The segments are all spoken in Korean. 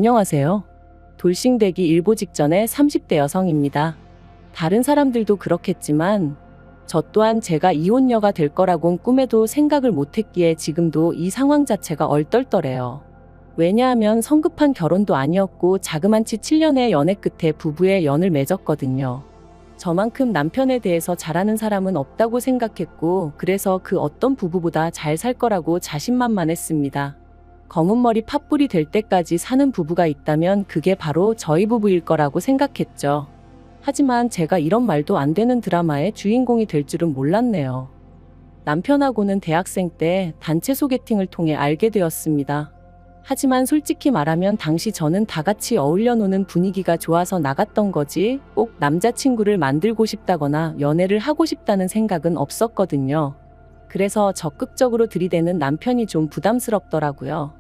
안녕하세요. 돌싱되기 일보 직전의 30대 여성입니다. 다른 사람들도 그렇겠지만 저 또한 제가 이혼녀가 될 거라곤 꿈에도 생각을 못했기에 지금도 이 상황 자체가 얼떨떨해요. 왜냐하면 성급한 결혼도 아니었고 자그만치 7년의 연애 끝에 부부의 연을 맺었거든요. 저만큼 남편에 대해서 잘 아는 사람은 없다고 생각했고 그래서 그 어떤 부부보다 잘 살 거라고 자신만만했습니다. 검은머리 팥불이 될 때까지 사는 부부가 있다면 그게 바로 저희 부부일 거라고 생각했죠. 하지만 제가 이런 말도 안 되는 드라마의 주인공이 될 줄은 몰랐네요. 남편하고는 대학생 때 단체 소개팅을 통해 알게 되었습니다. 하지만 솔직히 말하면 당시 저는 다 같이 어울려 노는 분위기가 좋아서 나갔던 거지 꼭 남자친구를 만들고 싶다거나 연애를 하고 싶다는 생각은 없었거든요. 그래서 적극적으로 들이대는 남편이 좀 부담스럽더라고요.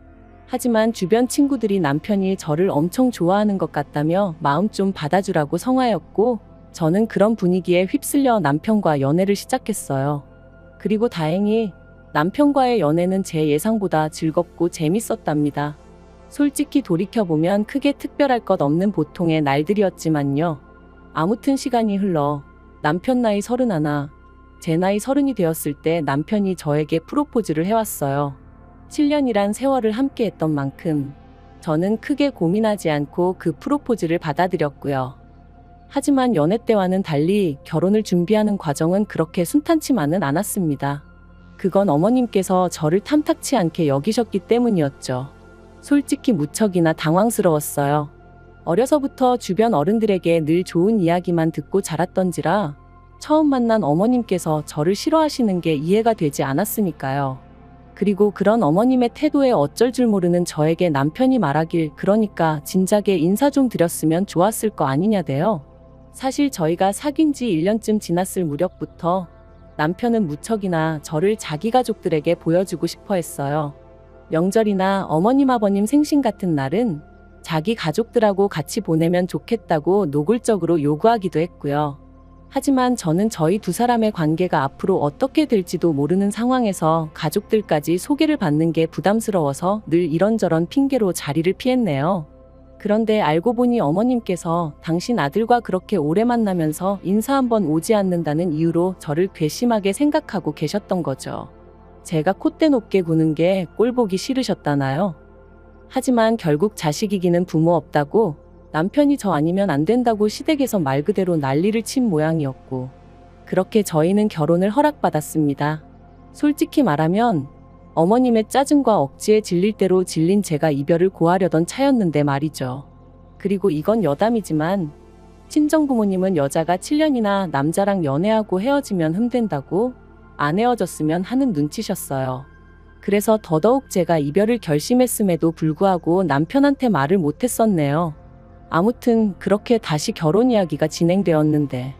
하지만 주변 친구들이 남편이 저를 엄청 좋아하는 것 같다며 마음 좀 받아주라고 성화였고 저는 그런 분위기에 휩쓸려 남편과 연애를 시작했어요. 그리고 다행히 남편과의 연애는 제 예상보다 즐겁고 재밌었답니다. 솔직히 돌이켜보면 크게 특별할 것 없는 보통의 날들이었지만요. 아무튼 시간이 흘러 남편 나이 31, 제 나이 30이 되었을 때 남편이 저에게 프로포즈를 해왔어요. 7년이란 세월을 함께했던 만큼 저는 크게 고민하지 않고 그 프로포즈를 받아들였고요. 하지만 연애 때와는 달리 결혼을 준비하는 과정은 그렇게 순탄치만은 않았습니다. 그건 어머님께서 저를 탐탁치 않게 여기셨기 때문이었죠. 솔직히 무척이나 당황스러웠어요. 어려서부터 주변 어른들에게 늘 좋은 이야기만 듣고 자랐던지라 처음 만난 어머님께서 저를 싫어하시는 게 이해가 되지 않았으니까요. 그리고 그런 어머님의 태도에 어쩔 줄 모르는 저에게 남편이 말하길 그러니까 진작에 인사 좀 드렸으면 좋았을 거 아니냐대요. 사실 저희가 사귄 지 1년쯤 지났을 무렵부터 남편은 무척이나 저를 자기 가족들에게 보여주고 싶어 했어요. 명절이나 어머님 아버님 생신 같은 날은 자기 가족들하고 같이 보내면 좋겠다고 노골적으로 요구하기도 했고요. 하지만 저는 저희 두 사람의 관계가 앞으로 어떻게 될지도 모르는 상황에서 가족들까지 소개를 받는 게 부담스러워서 늘 이런저런 핑계로 자리를 피했네요. 그런데 알고 보니 어머님께서 당신 아들과 그렇게 오래 만나면서 인사 한번 오지 않는다는 이유로 저를 괘씸하게 생각하고 계셨던 거죠. 제가 콧대 높게 구는 게 꼴보기 싫으셨다나요? 하지만 결국 자식 이기는 부모 없다고 남편이 저 아니면 안 된다고 시댁에서 말 그대로 난리를 친 모양이었고 그렇게 저희는 결혼을 허락받았습니다. 솔직히 말하면 어머님의 짜증과 억지에 질릴 대로 질린 제가 이별을 고하려던 차였는데 말이죠. 그리고 이건 여담이지만 친정부모님은 여자가 7년이나 남자랑 연애하고 헤어지면 흠된다고 안 헤어졌으면 하는 눈치셨어요. 그래서 더더욱 제가 이별을 결심했음에도 불구하고 남편한테 말을 못했었네요. 아무튼 그렇게 다시 결혼 이야기가 진행되었는데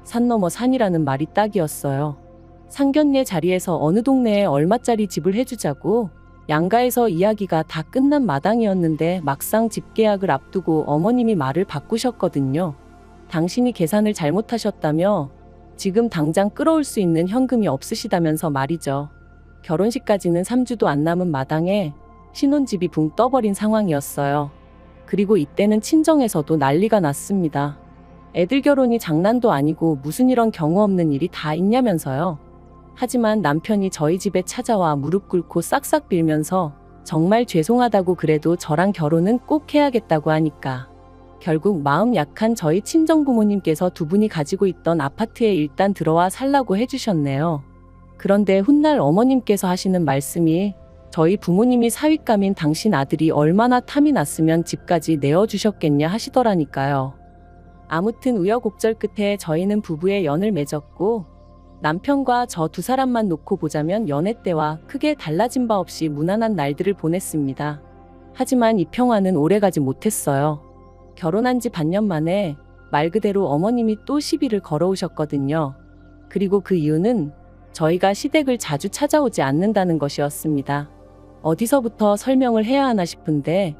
산 넘어 산이라는 말이 딱이었어요. 상견례 자리에서 어느 동네에 얼마짜리 집을 해주자고 양가에서 이야기가 다 끝난 마당이었는데 막상 집 계약을 앞두고 어머님이 말을 바꾸셨거든요. 당신이 계산을 잘못하셨다며 지금 당장 끌어올 수 있는 현금이 없으시다면서 말이죠. 결혼식까지는 3주도 안 남은 마당에 신혼집이 붕 떠버린 상황이었어요. 그리고 이때는 친정에서도 난리가 났습니다. 애들 결혼이 장난도 아니고 무슨 이런 경우 없는 일이 다 있냐면서요. 하지만 남편이 저희 집에 찾아와 무릎 꿇고 싹싹 빌면서 정말 죄송하다고 그래도 저랑 결혼은 꼭 해야겠다고 하니까 결국 마음 약한 저희 친정부모님께서 두 분이 가지고 있던 아파트에 일단 들어와 살라고 해주셨네요. 그런데 훗날 어머님께서 하시는 말씀이 저희 부모님이 사윗감인 당신 아들이 얼마나 탐이 났으면 집까지 내어주셨겠냐 하시더라니까요. 아무튼 우여곡절 끝에 저희는 부부의 연을 맺었고 남편과 저 두 사람만 놓고 보자면 연애 때와 크게 달라진 바 없이 무난한 날들을 보냈습니다. 하지만 이 평화는 오래가지 못했어요. 결혼한 지 반년 만에 말 그대로 어머님이 또 시비를 걸어오셨거든요. 그리고 그 이유는 저희가 시댁을 자주 찾아오지 않는다는 것이었습니다. 어디서부터 설명을 해야 하나 싶은데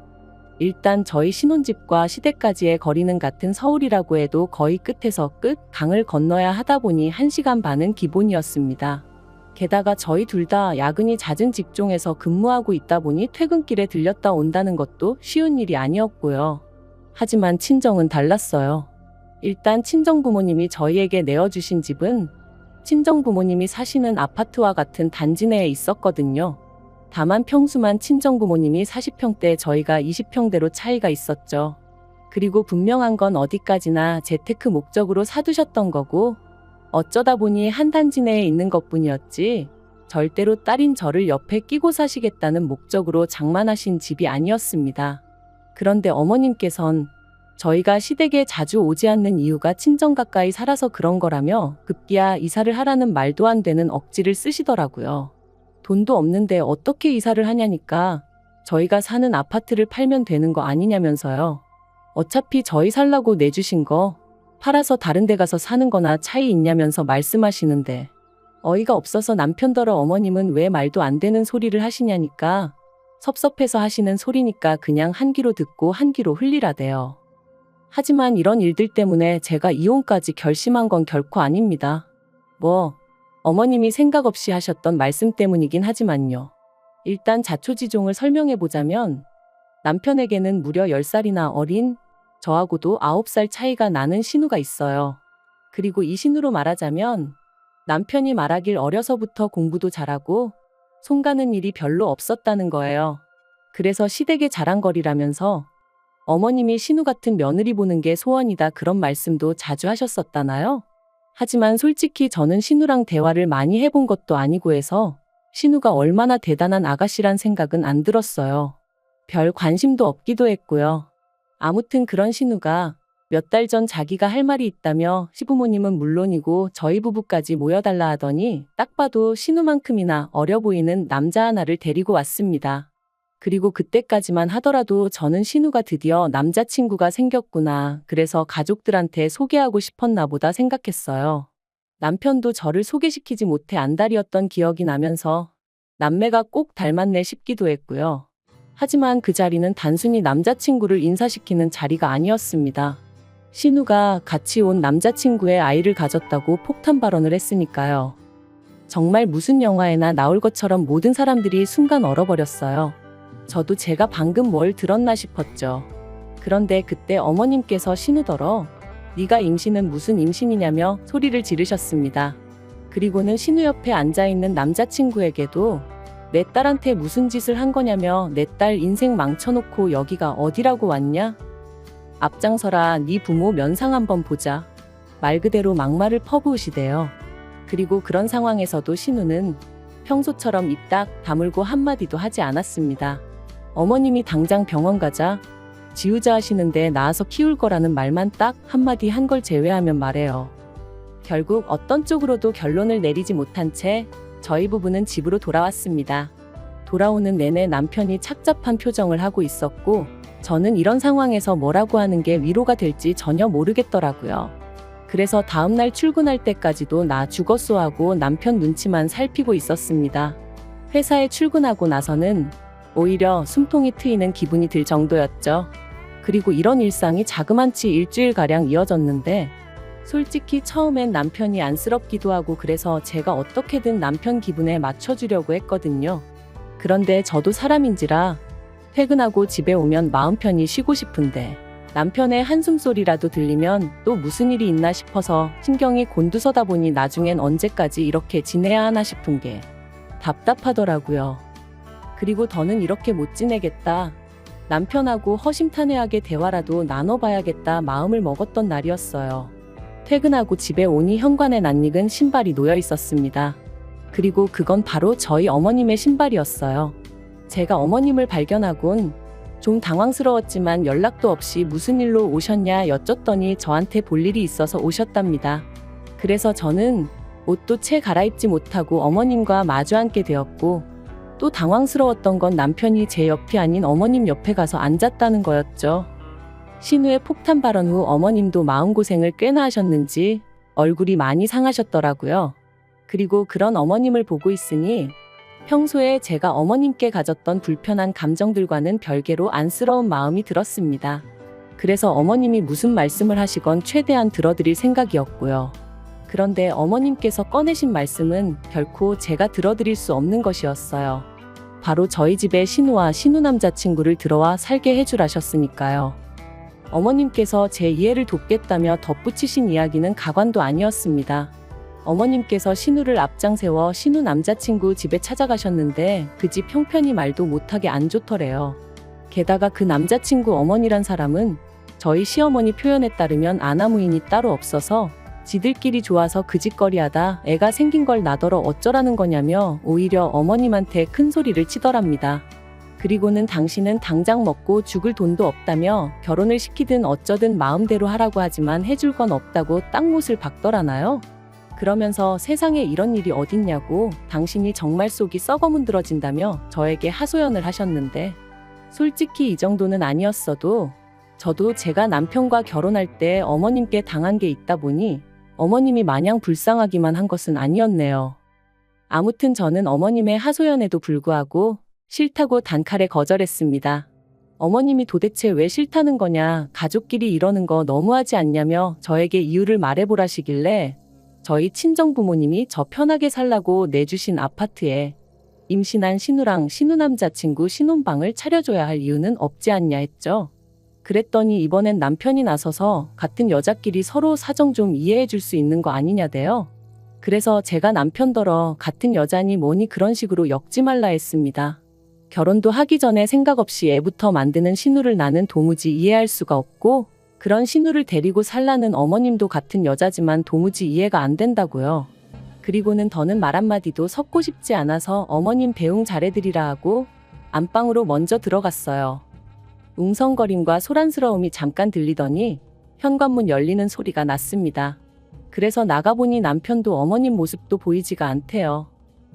일단 저희 신혼집과 시댁까지의 거리는 같은 서울이라고 해도 거의 끝에서 끝 강을 건너야 하다 보니 1시간 반은 기본이었습니다. 게다가 저희 둘 다 야근이 잦은 직종에서 근무하고 있다 보니 퇴근길에 들렸다 온다는 것도 쉬운 일이 아니었고요. 하지만 친정은 달랐어요. 일단 친정부모님이 저희에게 내어주신 집은 친정부모님이 사시는 아파트와 같은 단지 내에 있었거든요. 다만 평수만 친정부모님이 40평대 저희가 20평대로 차이가 있었죠. 그리고 분명한 건 어디까지나 재테크 목적으로 사두셨던 거고 어쩌다 보니 한 단지 내에 있는 것뿐이었지 절대로 딸인 저를 옆에 끼고 사시겠다는 목적으로 장만하신 집이 아니었습니다. 그런데 어머님께선 저희가 시댁에 자주 오지 않는 이유가 친정 가까이 살아서 그런 거라며 급기야 이사를 하라는 말도 안 되는 억지를 쓰시더라고요. 돈도 없는데 어떻게 이사를 하냐니까 저희가 사는 아파트를 팔면 되는 거 아니냐면서요. 어차피 저희 살라고 내주신 거 팔아서 다른 데 가서 사는 거나 차이 있냐면서 말씀하시는데 어이가 없어서 남편더러 어머님은 왜 말도 안 되는 소리를 하시냐니까 섭섭해서 하시는 소리니까 그냥 한 귀로 듣고 한 귀로 흘리라대요. 하지만 이런 일들 때문에 제가 이혼까지 결심한 건 결코 아닙니다. 어머님이 생각 없이 하셨던 말씀 때문이긴 하지만요. 일단 자초지종을 설명해보자면 남편에게는 무려 10살이나 어린 저하고도 9살 차이가 나는 신우가 있어요. 그리고 이 신우로 말하자면 남편이 말하길 어려서부터 공부도 잘하고 손 가는 일이 별로 없었다는 거예요. 그래서 시댁의 자랑거리라면서 어머님이 신우 같은 며느리 보는 게 소원이다 그런 말씀도 자주 하셨었다나요? 하지만 솔직히 저는 신우랑 대화를 많이 해본 것도 아니고 해서 신우가 얼마나 대단한 아가씨란 생각은 안 들었어요. 별 관심도 없기도 했고요. 아무튼 그런 신우가 몇 달 전 자기가 할 말이 있다며 시부모님은 물론이고 저희 부부까지 모여달라 하더니 딱 봐도 신우만큼이나 어려 보이는 남자 하나를 데리고 왔습니다. 그리고 그때까지만 하더라도 저는 신우가 드디어 남자친구가 생겼구나. 그래서 가족들한테 소개하고 싶었나 보다 생각했어요. 남편도 저를 소개시키지 못해 안달이었던 기억이 나면서 남매가 꼭 닮았네 싶기도 했고요. 하지만 그 자리는 단순히 남자친구를 인사시키는 자리가 아니었습니다. 신우가 같이 온 남자친구의 아이를 가졌다고 폭탄 발언을 했으니까요. 정말 무슨 영화에나 나올 것처럼 모든 사람들이 순간 얼어버렸어요. 저도 제가 방금 뭘 들었나 싶었죠. 그런데 그때 어머님께서 신우더러 네가 임신은 무슨 임신이냐며 소리를 지르셨습니다. 그리고는 신우 옆에 앉아있는 남자친구에게도 내 딸한테 무슨 짓을 한 거냐며 내 딸 인생 망쳐놓고 여기가 어디라고 왔냐? 앞장서라 네 부모 면상 한번 보자. 말 그대로 막말을 퍼부으시대요. 그리고 그런 상황에서도 신우는 평소처럼 입 딱 다물고 한마디도 하지 않았습니다. 어머님이 당장 병원 가자, 지우자 하시는데 낳아서 키울 거라는 말만 딱 한마디 한 걸 제외하면 말해요. 결국 어떤 쪽으로도 결론을 내리지 못한 채 저희 부부는 집으로 돌아왔습니다. 돌아오는 내내 남편이 착잡한 표정을 하고 있었고 저는 이런 상황에서 뭐라고 하는 게 위로가 될지 전혀 모르겠더라고요. 그래서 다음날 출근할 때까지도 나 죽었소 하고 남편 눈치만 살피고 있었습니다. 회사에 출근하고 나서는 오히려 숨통이 트이는 기분이 들 정도였죠. 그리고 이런 일상이 자그만치 일주일가량 이어졌는데 솔직히 처음엔 남편이 안쓰럽기도 하고 그래서 제가 어떻게든 남편 기분에 맞춰주려고 했거든요. 그런데 저도 사람인지라 퇴근하고 집에 오면 마음 편히 쉬고 싶은데 남편의 한숨소리라도 들리면 또 무슨 일이 있나 싶어서 신경이 곤두서다 보니 나중엔 언제까지 이렇게 지내야 하나 싶은 게 답답하더라고요. 그리고 더는 이렇게 못 지내겠다. 남편하고 허심탄회하게 대화라도 나눠봐야겠다 마음을 먹었던 날이었어요. 퇴근하고 집에 오니 현관에 낯익은 신발이 놓여 있었습니다. 그리고 그건 바로 저희 어머님의 신발이었어요. 제가 어머님을 발견하곤 좀 당황스러웠지만 연락도 없이 무슨 일로 오셨냐 여쭸더니 저한테 볼 일이 있어서 오셨답니다. 그래서 저는 옷도 채 갈아입지 못하고 어머님과 마주 앉게 되었고 또 당황스러웠던 건 남편이 제 옆이 아닌 어머님 옆에 가서 앉았다는 거였죠. 신우의 폭탄 발언 후 어머님도 마음고생을 꽤나 하셨는지 얼굴이 많이 상하셨더라고요. 그리고 그런 어머님을 보고 있으니 평소에 제가 어머님께 가졌던 불편한 감정들과는 별개로 안쓰러운 마음이 들었습니다. 그래서 어머님이 무슨 말씀을 하시건 최대한 들어드릴 생각이었고요. 그런데 어머님께서 꺼내신 말씀은 결코 제가 들어드릴 수 없는 것이었어요. 바로 저희 집에 신우와 신우 남자친구를 들어와 살게 해주라셨으니까요. 어머님께서 제 이해를 돕겠다며 덧붙이신 이야기는 가관도 아니었습니다. 어머님께서 신우를 앞장세워 신우 남자친구 집에 찾아가셨는데 그 집 형편이 말도 못하게 안 좋더래요. 게다가 그 남자친구 어머니란 사람은 저희 시어머니 표현에 따르면 아나무인이 따로 없어서 지들끼리 좋아서 그 짓거리하다 애가 생긴 걸 나더러 어쩌라는 거냐며 오히려 어머님한테 큰 소리를 치더랍니다. 그리고는 당신은 당장 먹고 죽을 돈도 없다며 결혼을 시키든 어쩌든 마음대로 하라고 하지만 해줄 건 없다고 땅못을 박더라나요? 그러면서 세상에 이런 일이 어딨냐고 당신이 정말 속이 썩어 문드러진다며 저에게 하소연을 하셨는데 솔직히 이 정도는 아니었어도 저도 제가 남편과 결혼할 때 어머님께 당한 게 있다 보니 어머님이 마냥 불쌍하기만 한 것은 아니었네요. 아무튼 저는 어머님의 하소연에도 불구하고 싫다고 단칼에 거절했습니다. 어머님이 도대체 왜 싫다는 거냐, 가족끼리 이러는 거 너무하지 않냐며 저에게 이유를 말해보라시길래 저희 친정부모님이 저 편하게 살라고 내주신 아파트에 임신한 신우랑 신우 남자친구 신혼방을 차려줘야 할 이유는 없지 않냐 했죠. 그랬더니 이번엔 남편이 나서서 같은 여자끼리 서로 사정 좀 이해해 줄 수 있는 거 아니냐대요. 그래서 제가 남편더러 같은 여자니 뭐니 그런 식으로 엮지 말라 했습니다. 결혼도 하기 전에 생각 없이 애부터 만드는 신우를 나는 도무지 이해할 수가 없고 그런 신우를 데리고 살라는 어머님도 같은 여자지만 도무지 이해가 안 된다고요. 그리고는 더는 말 한마디도 섞고 싶지 않아서 어머님 배웅 잘해드리라 하고 안방으로 먼저 들어갔어요. 웅성거림과 소란스러움이 잠깐 들리더니 현관문 열리는 소리가 났습니다. 그래서 나가보니 남편도 어머님 모습도 보이지가 않대요.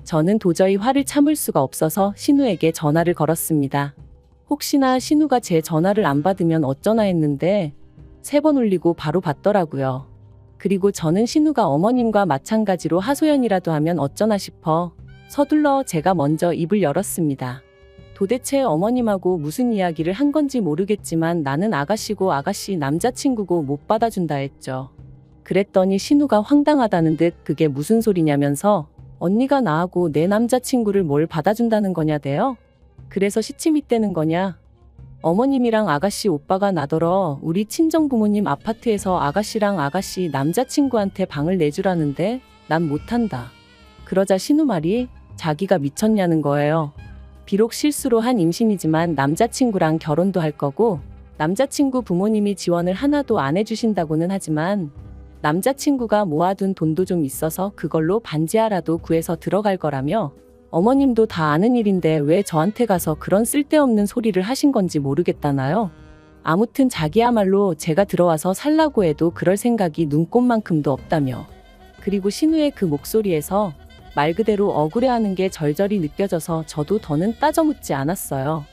저는 도저히 화를 참을 수가 없어서 신우에게 전화를 걸었습니다. 혹시나 신우가 제 전화를 안 받으면 어쩌나 했는데 3번 울리고 바로 받더라고요. 그리고 저는 신우가 어머님과 마찬가지로 하소연이라도 하면 어쩌나 싶어 서둘러 제가 먼저 입을 열었습니다. 도대체 어머님하고 무슨 이야기를 한 건지 모르겠지만 나는 아가씨고 아가씨 남자친구고 못 받아준다 했죠. 그랬더니 신우가 황당하다는 듯 그게 무슨 소리냐면서 언니가 나하고 내 남자친구를 뭘 받아준다는 거냐대요? 그래서 시침이 떼는 거냐? 어머님이랑 아가씨 오빠가 나더러 우리 친정부모님 아파트에서 아가씨랑 아가씨 남자친구한테 방을 내주라는데 난 못한다. 그러자 신우 말이 자기가 미쳤냐는 거예요. 비록 실수로 한 임신이지만 남자친구랑 결혼도 할 거고 남자친구 부모님이 지원을 하나도 안 해주신다고는 하지만 남자친구가 모아둔 돈도 좀 있어서 그걸로 반지하라도 구해서 들어갈 거라며 어머님도 다 아는 일인데 왜 저한테 가서 그런 쓸데없는 소리를 하신 건지 모르겠다나요? 아무튼 자기야말로 제가 들어와서 살라고 해도 그럴 생각이 눈꼽만큼도 없다며. 그리고 신우의 그 목소리에서 말 그대로 억울해하는 게 절절히 느껴져서 저도 더는 따져 묻지 않았어요.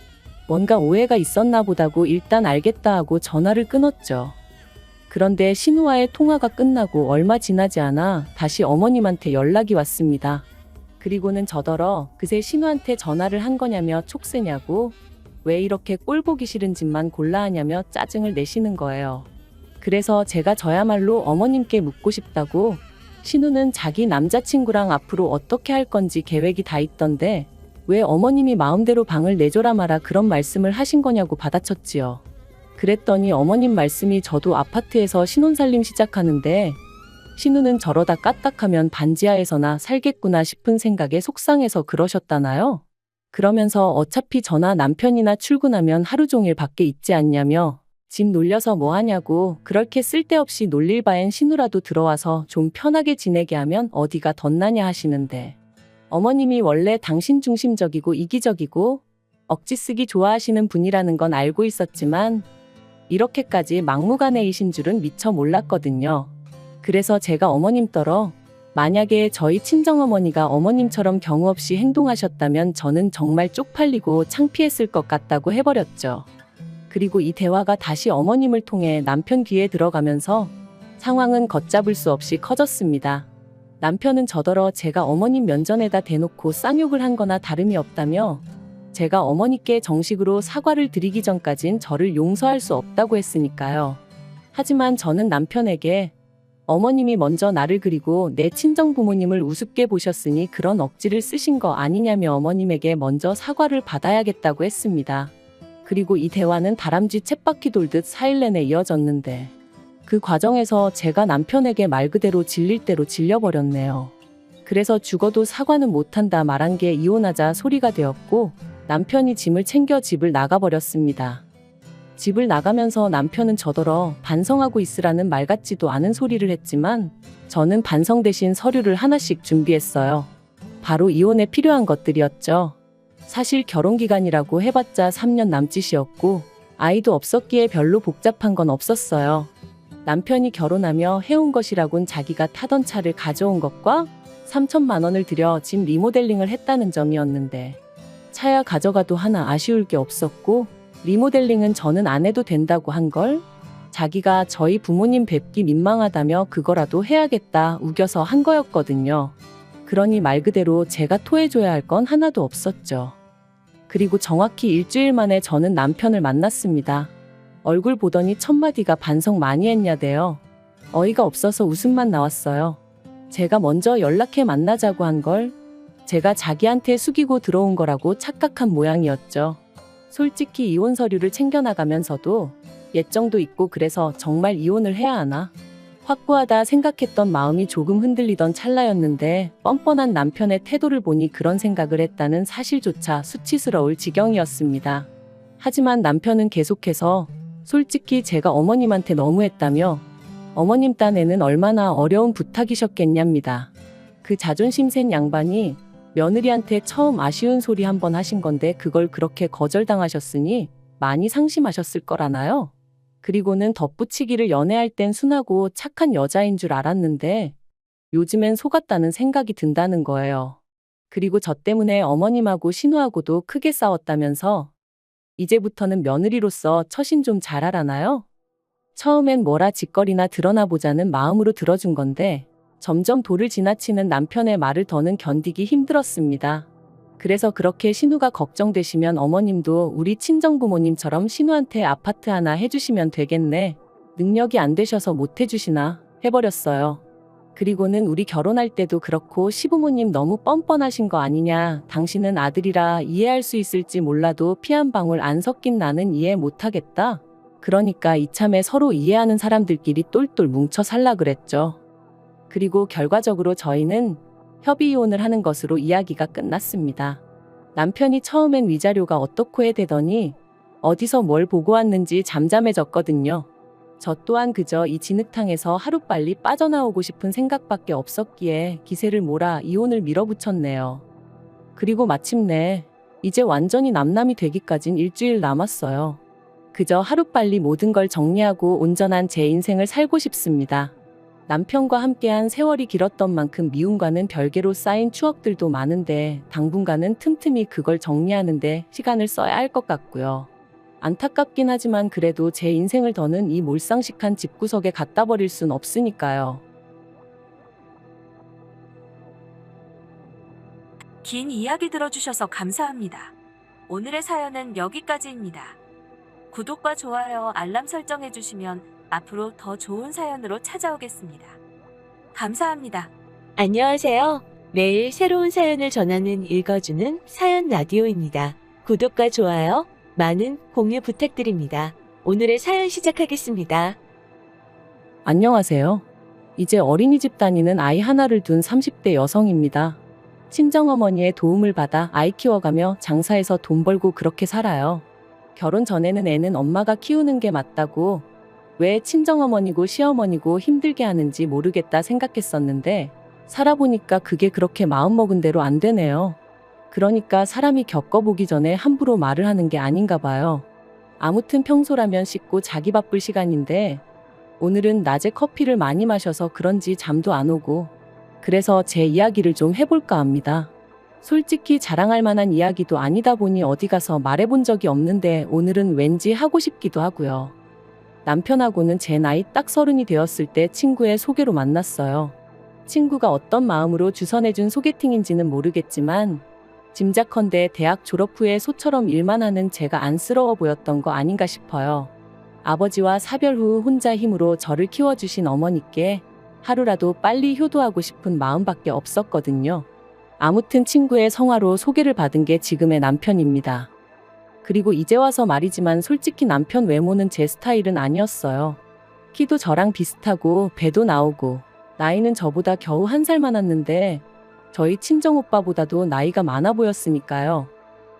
뭔가 오해가 있었나 보다고 일단 알겠다 하고 전화를 끊었죠. 그런데 신우와의 통화가 끝나고 얼마 지나지 않아 다시 어머님한테 연락이 왔습니다. 그리고는 저더러 그새 신우한테 전화를 한 거냐며 촉새냐고 왜 이렇게 꼴 보기 싫은 짓만 골라 하냐며 짜증을 내시는 거예요. 그래서 제가 저야말로 어머님께 묻고 싶다고 신우는 자기 남자친구랑 앞으로 어떻게 할 건지 계획이 다 있던데 왜 어머님이 마음대로 방을 내줘라 마라 그런 말씀을 하신 거냐고 받아쳤지요. 그랬더니 어머님 말씀이 저도 아파트에서 신혼살림 시작하는데 신우는 저러다 까딱하면 반지하에서나 살겠구나 싶은 생각에 속상해서 그러셨다나요? 그러면서 어차피 저나 남편이나 출근하면 하루 종일 밖에 있지 않냐며 집 놀려서 뭐 하냐고 그렇게 쓸데없이 놀릴 바엔 신우라도 들어와서 좀 편하게 지내게 하면 어디가 덧나냐 하시는데 어머님이 원래 당신 중심적이고 이기적이고 억지 쓰기 좋아하시는 분이라는 건 알고 있었지만 이렇게까지 막무가내이신 줄은 미처 몰랐거든요. 그래서 제가 어머님더러 만약에 저희 친정어머니가 어머님처럼 경우 없이 행동하셨다면 저는 정말 쪽팔리고 창피했을 것 같다고 해버렸죠. 그리고 이 대화가 다시 어머님을 통해 남편 귀에 들어가면서 상황은 걷잡을 수 없이 커졌습니다. 남편은 저더러 제가 어머님 면전에다 대놓고 쌍욕을 한 거나 다름이 없다며 제가 어머니께 정식으로 사과를 드리기 전까진 저를 용서할 수 없다고 했으니까요. 하지만 저는 남편에게 어머님이 먼저 나를 그리고 내 친정 부모님을 우습게 보셨으니 그런 억지를 쓰신 거 아니냐며 어머님에게 먼저 사과를 받아야겠다고 했습니다. 그리고 이 대화는 다람쥐 쳇바퀴 돌듯 4일 내내 이어졌는데 그 과정에서 제가 남편에게 말 그대로 질릴 대로 질려버렸네요. 그래서 죽어도 사과는 못한다 말한 게 이혼하자 소리가 되었고 남편이 짐을 챙겨 집을 나가버렸습니다. 집을 나가면서 남편은 저더러 반성하고 있으라는 말 같지도 않은 소리를 했지만 저는 반성 대신 서류를 하나씩 준비했어요. 바로 이혼에 필요한 것들이었죠. 사실 결혼기간이라고 해봤자 3년 남짓이었고 아이도 없었기에 별로 복잡한 건 없었어요. 남편이 결혼하며 해온 것이라곤 자기가 타던 차를 가져온 것과 3천만 원을 들여 집 리모델링을 했다는 점이었는데 차야 가져가도 하나 아쉬울 게 없었고 리모델링은 저는 안 해도 된다고 한 걸 자기가 저희 부모님 뵙기 민망하다며 그거라도 해야겠다 우겨서 한 거였거든요. 그러니 말 그대로 제가 토해줘야 할 건 하나도 없었죠. 그리고 정확히 일주일 만에 저는 남편을 만났습니다. 얼굴 보더니 첫마디가 반성 많이 했냐대요. 어이가 없어서 웃음만 나왔어요. 제가 먼저 연락해 만나자고 한 걸 제가 자기한테 숙이고 들어온 거라고 착각한 모양이었죠. 솔직히 이혼 서류를 챙겨나가면서도 예정도 있고 그래서 정말 이혼을 해야 하나? 확고하다 생각했던 마음이 조금 흔들리던 찰나였는데 뻔뻔한 남편의 태도를 보니 그런 생각을 했다는 사실조차 수치스러울 지경이었습니다. 하지만 남편은 계속해서 솔직히 제가 어머님한테 너무했다며 어머님 딴에는 얼마나 어려운 부탁이셨겠냐입니다. 그 자존심 센 양반이 며느리한테 처음 아쉬운 소리 한 번 하신 건데 그걸 그렇게 거절당하셨으니 많이 상심하셨을 거라나요? 그리고는 덧붙이기를 연애할 땐 순하고 착한 여자인 줄 알았는데 요즘엔 속았다는 생각이 든다는 거예요. 그리고 저 때문에 어머님하고 신우하고도 크게 싸웠다면서 이제부터는 며느리로서 처신 좀 잘하라나요? 처음엔 뭐라 짓거리나 드러나 보자는 마음으로 들어준 건데 점점 도를 지나치는 남편의 말을 더는 견디기 힘들었습니다. 그래서 그렇게 신우가 걱정되시면 어머님도 우리 친정부모님처럼 신우한테 아파트 하나 해주시면 되겠네. 능력이 안 되셔서 못 해주시나 해버렸어요. 그리고는 우리 결혼할 때도 그렇고 시부모님 너무 뻔뻔하신 거 아니냐. 당신은 아들이라 이해할 수 있을지 몰라도 피 한 방울 안 섞인 나는 이해 못하겠다. 그러니까 이참에 서로 이해하는 사람들끼리 똘똘 뭉쳐 살라 그랬죠. 그리고 결과적으로 저희는 협의 이혼을 하는 것으로 이야기가 끝났습니다. 남편이 처음엔 위자료가 어떻고 해대더니 어디서 뭘 보고 왔는지 잠잠해졌거든요. 저 또한 그저 이 진흙탕에서 하루빨리 빠져나오고 싶은 생각밖에 없었기에 기세를 몰아 이혼을 밀어붙였네요. 그리고 마침내 이제 완전히 남남이 되기까진 일주일 남았어요. 그저 하루빨리 모든 걸 정리하고 온전한 제 인생을 살고 싶습니다. 남편과 함께한 세월이 길었던 만큼 미움과는 별개로 쌓인 추억들도 많은데 당분간은 틈틈이 그걸 정리하는데 시간을 써야 할 것 같고요. 안타깝긴 하지만 그래도 제 인생을 더는 이 몰상식한 집구석에 갖다 버릴 순 없으니까요. 긴 이야기 들어주셔서 감사합니다. 오늘의 사연은 여기까지입니다. 구독과 좋아요, 알람 설정해주시면 앞으로 더 좋은 사연으로 찾아오겠습니다. 감사합니다. 안녕하세요. 매일 새로운 사연을 전하는 읽어주는 사연 라디오입니다. 구독과 좋아요, 많은 공유 부탁드립니다. 오늘의 사연 시작하겠습니다. 안녕하세요. 이제 어린이집 다니는 아이 하나를 둔 30대 여성입니다. 친정어머니의 도움을 받아 아이 키워가며 장사해서 돈 벌고 그렇게 살아요. 결혼 전에는 애는 엄마가 키우는 게 맞다고 왜 친정어머니고 시어머니고 힘들게 하는지 모르겠다 생각했었는데 살아보니까 그게 그렇게 마음먹은 대로 안 되네요. 그러니까 사람이 겪어보기 전에 함부로 말을 하는 게 아닌가 봐요. 아무튼 평소라면 씻고 자기 바쁠 시간인데 오늘은 낮에 커피를 많이 마셔서 그런지 잠도 안 오고 그래서 제 이야기를 좀 해볼까 합니다. 솔직히 자랑할 만한 이야기도 아니다 보니 어디 가서 말해본 적이 없는데 오늘은 왠지 하고 싶기도 하고요. 남편하고는 제 나이 딱 30이 되었을 때 친구의 소개로 만났어요. 친구가 어떤 마음으로 주선해준 소개팅인지는 모르겠지만 짐작컨대 대학 졸업 후에 소처럼 일만 하는 제가 안쓰러워 보였던 거 아닌가 싶어요. 아버지와 사별 후 혼자 힘으로 저를 키워주신 어머니께 하루라도 빨리 효도하고 싶은 마음밖에 없었거든요. 아무튼 친구의 성화로 소개를 받은 게 지금의 남편입니다. 그리고 이제 와서 말이지만 솔직히 남편 외모는 제 스타일은 아니었어요. 키도 저랑 비슷하고 배도 나오고 나이는 저보다 겨우 1살 많았는데 저희 친정오빠보다도 나이가 많아 보였으니까요.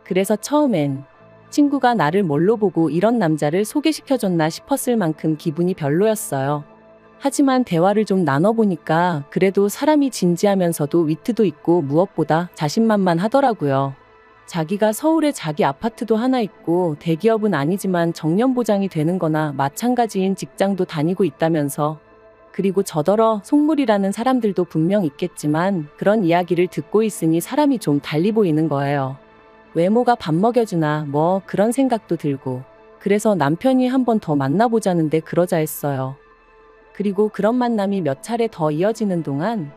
그래서 처음엔 친구가 나를 뭘로 보고 이런 남자를 소개시켜줬나 싶었을 만큼 기분이 별로였어요. 하지만 대화를 좀 나눠보니까 그래도 사람이 진지하면서도 위트도 있고 무엇보다 자신만만하더라고요. 자기가 서울에 자기 아파트도 하나 있고 대기업은 아니지만 정년보장이 되는 거나 마찬가지인 직장도 다니고 있다면서, 그리고 저더러 속물이라는 사람들도 분명 있겠지만 그런 이야기를 듣고 있으니 사람이 좀 달리 보이는 거예요. 외모가 밥 먹여주나 뭐 그런 생각도 들고, 그래서 남편이 한 번 더 만나보자는데 그러자 했어요. 그리고 그런 만남이 몇 차례 더 이어지는 동안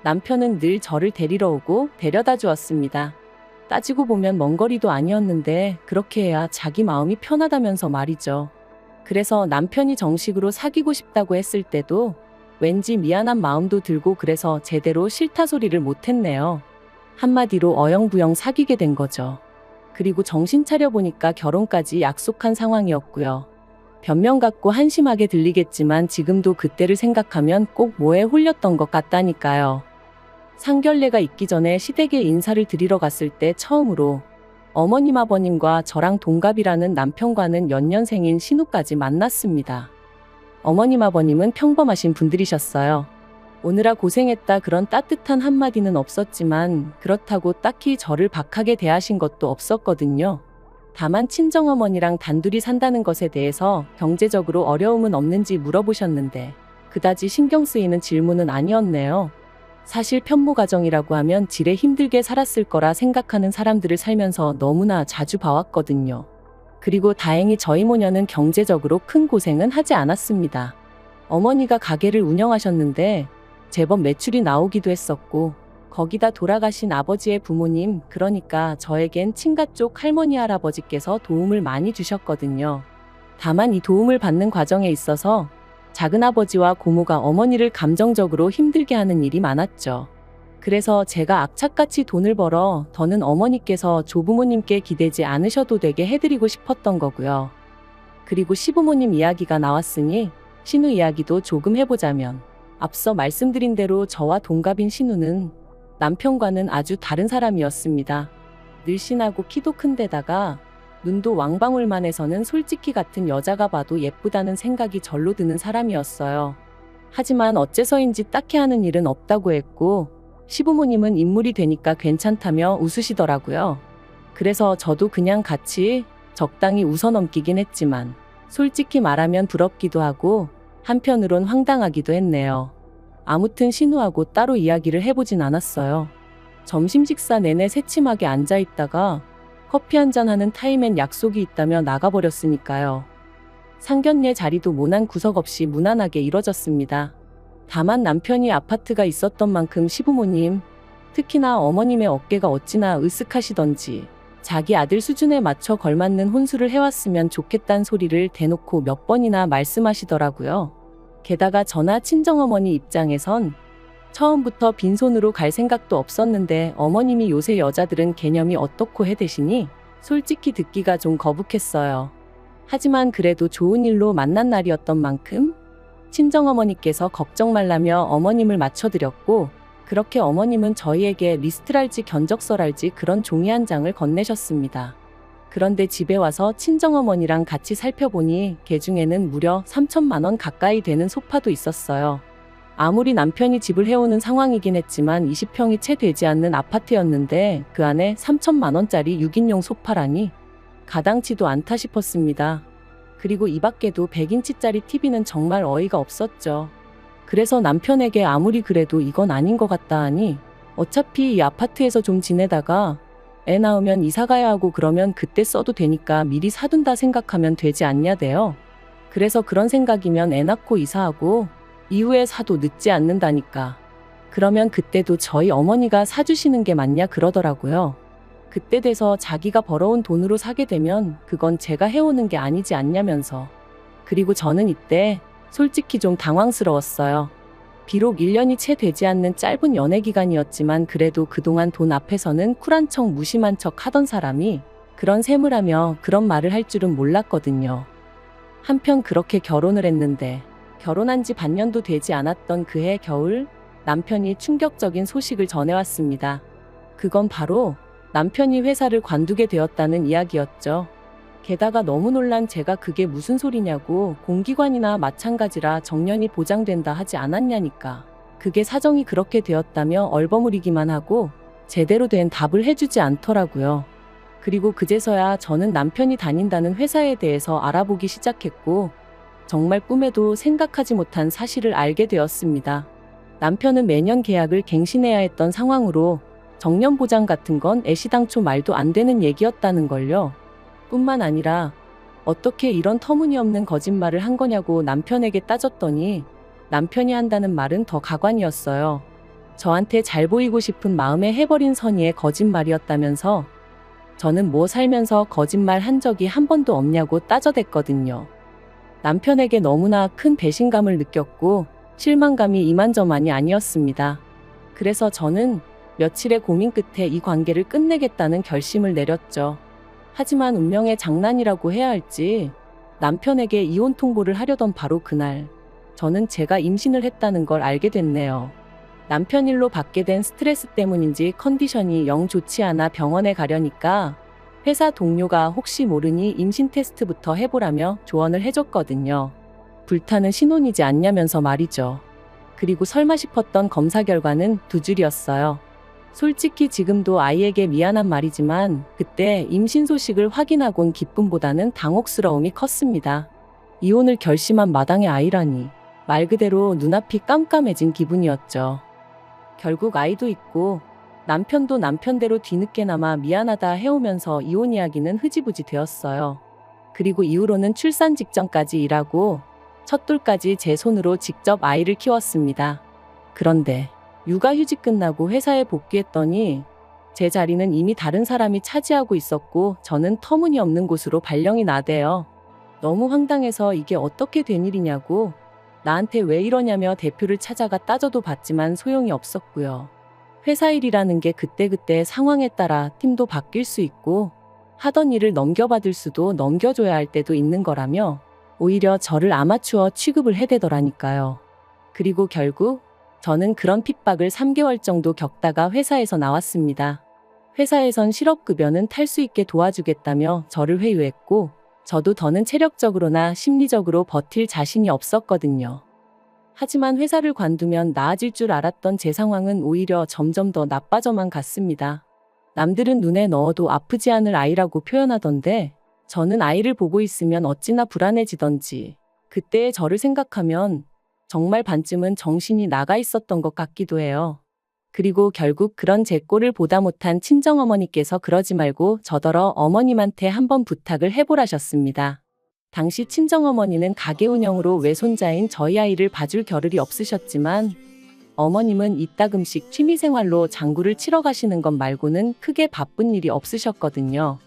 남편은 늘 저를 데리러 오고 데려다 주었습니다. 따지고 보면 먼 거리도 아니었는데 그렇게 해야 자기 마음이 편하다면서 말이죠. 그래서 남편이 정식으로 사귀고 싶다고 했을 때도 왠지 미안한 마음도 들고 그래서 제대로 싫다 소리를 못했네요. 한마디로 어영부영 사귀게 된 거죠. 그리고 정신 차려보니까 결혼까지 약속한 상황이었고요. 변명 같고 한심하게 들리겠지만 지금도 그때를 생각하면 꼭 뭐에 홀렸던 것 같다니까요. 상견례가 있기 전에 시댁에 인사를 드리러 갔을 때 처음으로 어머님 아버님과 저랑 동갑이라는 남편과는 연년생인 신우까지 만났습니다. 어머님 아버님은 평범하신 분들이셨어요. 오느라 고생했다 그런 따뜻한 한마디는 없었지만 그렇다고 딱히 저를 박하게 대하신 것도 없었거든요. 다만 친정어머니랑 단둘이 산다는 것에 대해서 경제적으로 어려움은 없는지 물어보셨는데 그다지 신경 쓰이는 질문은 아니었네요. 사실 편모 가정이라고 하면 지레 힘들게 살았을 거라 생각하는 사람들을 살면서 너무나 자주 봐왔거든요. 그리고 다행히 저희 모녀는 경제적으로 큰 고생은 하지 않았습니다. 어머니가 가게를 운영하셨는데 제법 매출이 나오기도 했었고, 거기다 돌아가신 아버지의 부모님, 그러니까 저에겐 친가 쪽 할머니 할아버지께서 도움을 많이 주셨거든요. 다만 이 도움을 받는 과정에 있어서 작은아버지와 고모가 어머니를 감정적으로 힘들게 하는 일이 많았죠. 그래서 제가 악착같이 돈을 벌어 더는 어머니께서 조부모님께 기대지 않으셔도 되게 해드리고 싶었던 거고요. 그리고 시부모님 이야기가 나왔으니 신우 이야기도 조금 해보자면, 앞서 말씀드린 대로 저와 동갑인 신우는 남편과는 아주 다른 사람이었습니다. 늘씬하고 키도 큰 데다가 눈도 왕방울만 해서는 솔직히 같은 여자가 봐도 예쁘다는 생각이 절로 드는 사람이었어요. 하지만 어째서인지 딱히 하는 일은 없다고 했고 시부모님은 인물이 되니까 괜찮다며 웃으시더라고요. 그래서 저도 그냥 같이 적당히 웃어넘기긴 했지만 솔직히 말하면 부럽기도 하고 한편으론 황당하기도 했네요. 아무튼 신우하고 따로 이야기를 해보진 않았어요. 점심 식사 내내 새침하게 앉아있다가 커피 한잔 하는 타임엔 약속이 있다며 나가버렸으니까요. 상견례 자리도 모난 구석 없이 무난하게 이뤄졌습니다. 다만 남편이 아파트가 있었던 만큼 시부모님, 특히나 어머님의 어깨가 어찌나 으쓱하시던지 자기 아들 수준에 맞춰 걸맞는 혼수를 해왔으면 좋겠다는 소리를 대놓고 몇 번이나 말씀하시더라고요. 게다가 저나 친정어머니 입장에선 처음부터 빈손으로 갈 생각도 없었는데 어머님이 요새 여자들은 개념이 어떻고 해대시니 솔직히 듣기가 좀 거북했어요. 하지만 그래도 좋은 일로 만난 날이었던 만큼 친정어머니께서 걱정 말라며 어머님을 맞춰드렸고, 그렇게 어머님은 저희에게 리스트랄지 견적서랄지 그런 종이 한 장을 건네셨습니다. 그런데 집에 와서 친정어머니랑 같이 살펴보니 그 중에는 무려 3천만 원 가까이 되는 소파도 있었어요. 아무리 남편이 집을 해오는 상황이긴 했지만 20평이 채 되지 않는 아파트였는데 그 안에 3천만 원짜리 6인용 소파라니 가당치도 않다 싶었습니다. 그리고 이 밖에도 100인치짜리 TV는 정말 어이가 없었죠. 그래서 남편에게 아무리 그래도 이건 아닌 것 같다 하니 어차피 이 아파트에서 좀 지내다가 애 낳으면 이사 가야 하고 그러면 그때 써도 되니까 미리 사둔다 생각하면 되지 않냐대요. 그래서 그런 생각이면 애 낳고 이사하고 이후에 사도 늦지 않는다니까. 그러면 그때도 저희 어머니가 사주시는 게 맞냐 그러더라고요. 그때 돼서 자기가 벌어온 돈으로 사게 되면 그건 제가 해오는 게 아니지 않냐면서. 그리고 저는 이때 솔직히 좀 당황스러웠어요. 비록 1년이 채 되지 않는 짧은 연애 기간이었지만 그래도 그동안 돈 앞에서는 쿨한 척 무심한 척 하던 사람이 그런 셈을 하며 그런 말을 할 줄은 몰랐거든요. 한편 그렇게 결혼을 했는데 결혼한 지 반년도 되지 않았던 그해 겨울 남편이 충격적인 소식을 전해왔습니다. 그건 바로 남편이 회사를 관두게 되었다는 이야기였죠. 게다가 너무 놀란 제가 그게 무슨 소리냐고 공기관이나 마찬가지라 정년이 보장된다 하지 않았냐니까. 그게 사정이 그렇게 되었다며 얼버무리기만 하고 제대로 된 답을 해주지 않더라고요. 그리고 그제서야 저는 남편이 다닌다는 회사에 대해서 알아보기 시작했고 정말 꿈에도 생각하지 못한 사실을 알게 되었습니다. 남편은 매년 계약을 갱신해야 했던 상황으로 정년 보장 같은 건 애시당초 말도 안 되는 얘기였다는 걸요. 뿐만 아니라 어떻게 이런 터무니없는 거짓말을 한 거냐고 남편에게 따졌더니 남편이 한다는 말은 더 가관이었어요. 저한테 잘 보이고 싶은 마음에 해버린 선의의 거짓말이었다면서 저는 뭐 살면서 거짓말 한 적이 한 번도 없냐고 따져댔거든요. 남편에게 너무나 큰 배신감을 느꼈고 실망감이 이만저만이 아니었습니다. 그래서 저는 며칠의 고민 끝에 이 관계를 끝내겠다는 결심을 내렸죠. 하지만 운명의 장난이라고 해야 할지 남편에게 이혼 통보를 하려던 바로 그날 저는 제가 임신을 했다는 걸 알게 됐네요. 남편 일로 받게 된 스트레스 때문인지 컨디션이 영 좋지 않아 병원에 가려니까 회사 동료가 혹시 모르니 임신 테스트부터 해보라며 조언을 해줬거든요. 불타는 신혼이지 않냐면서 말이죠. 그리고 설마 싶었던 검사 결과는 2줄이었어요. 솔직히 지금도 아이에게 미안한 말이지만 그때 임신 소식을 확인하곤 기쁨보다는 당혹스러움이 컸습니다. 이혼을 결심한 마당에 아이라니 말 그대로 눈앞이 깜깜해진 기분이었죠. 결국 아이도 있고 남편도 남편대로 뒤늦게나마 미안하다 해오면서 이혼 이야기는 흐지부지 되었어요. 그리고 이후로는 출산 직전까지 일하고 첫돌까지 제 손으로 직접 아이를 키웠습니다. 그런데 육아휴직 끝나고 회사에 복귀했더니 제 자리는 이미 다른 사람이 차지하고 있었고 저는 터무니없는 곳으로 발령이 나대요. 너무 황당해서 이게 어떻게 된 일이냐고 나한테 왜 이러냐며 대표를 찾아가 따져도 봤지만 소용이 없었고요. 회사 일이라는 게 그때그때 상황에 따라 팀도 바뀔 수 있고 하던 일을 넘겨받을 수도 넘겨줘야 할 때도 있는 거라며 오히려 저를 아마추어 취급을 해대더라니까요. 그리고 결국 저는 그런 핍박을 3개월 정도 겪다가 회사에서 나왔습니다. 회사에선 실업급여는 탈 수 있게 도와주겠다며 저를 회유했고 저도 더는 체력적으로나 심리적으로 버틸 자신이 없었거든요. 하지만 회사를 관두면 나아질 줄 알았던 제 상황은 오히려 점점 더 나빠져만 갔습니다. 남들은 눈에 넣어도 아프지 않을 아이라고 표현하던데 저는 아이를 보고 있으면 어찌나 불안해지던지 그때의 저를 생각하면 정말 반쯤은 정신이 나가 있었던 것 같기도 해요. 그리고 결국 그런 제 꼴을 보다 못한 친정어머니께서 그러지 말고 저더러 어머님한테 한번 부탁을 해보라셨습니다. 당시 친정어머니는 가게 운영으로 외손자인 저희 아이를 봐줄 겨를이 없으셨지만 어머님은 이따금씩 취미생활로 장구를 치러 가시는 것 말고는 크게 바쁜 일이 없으셨거든요.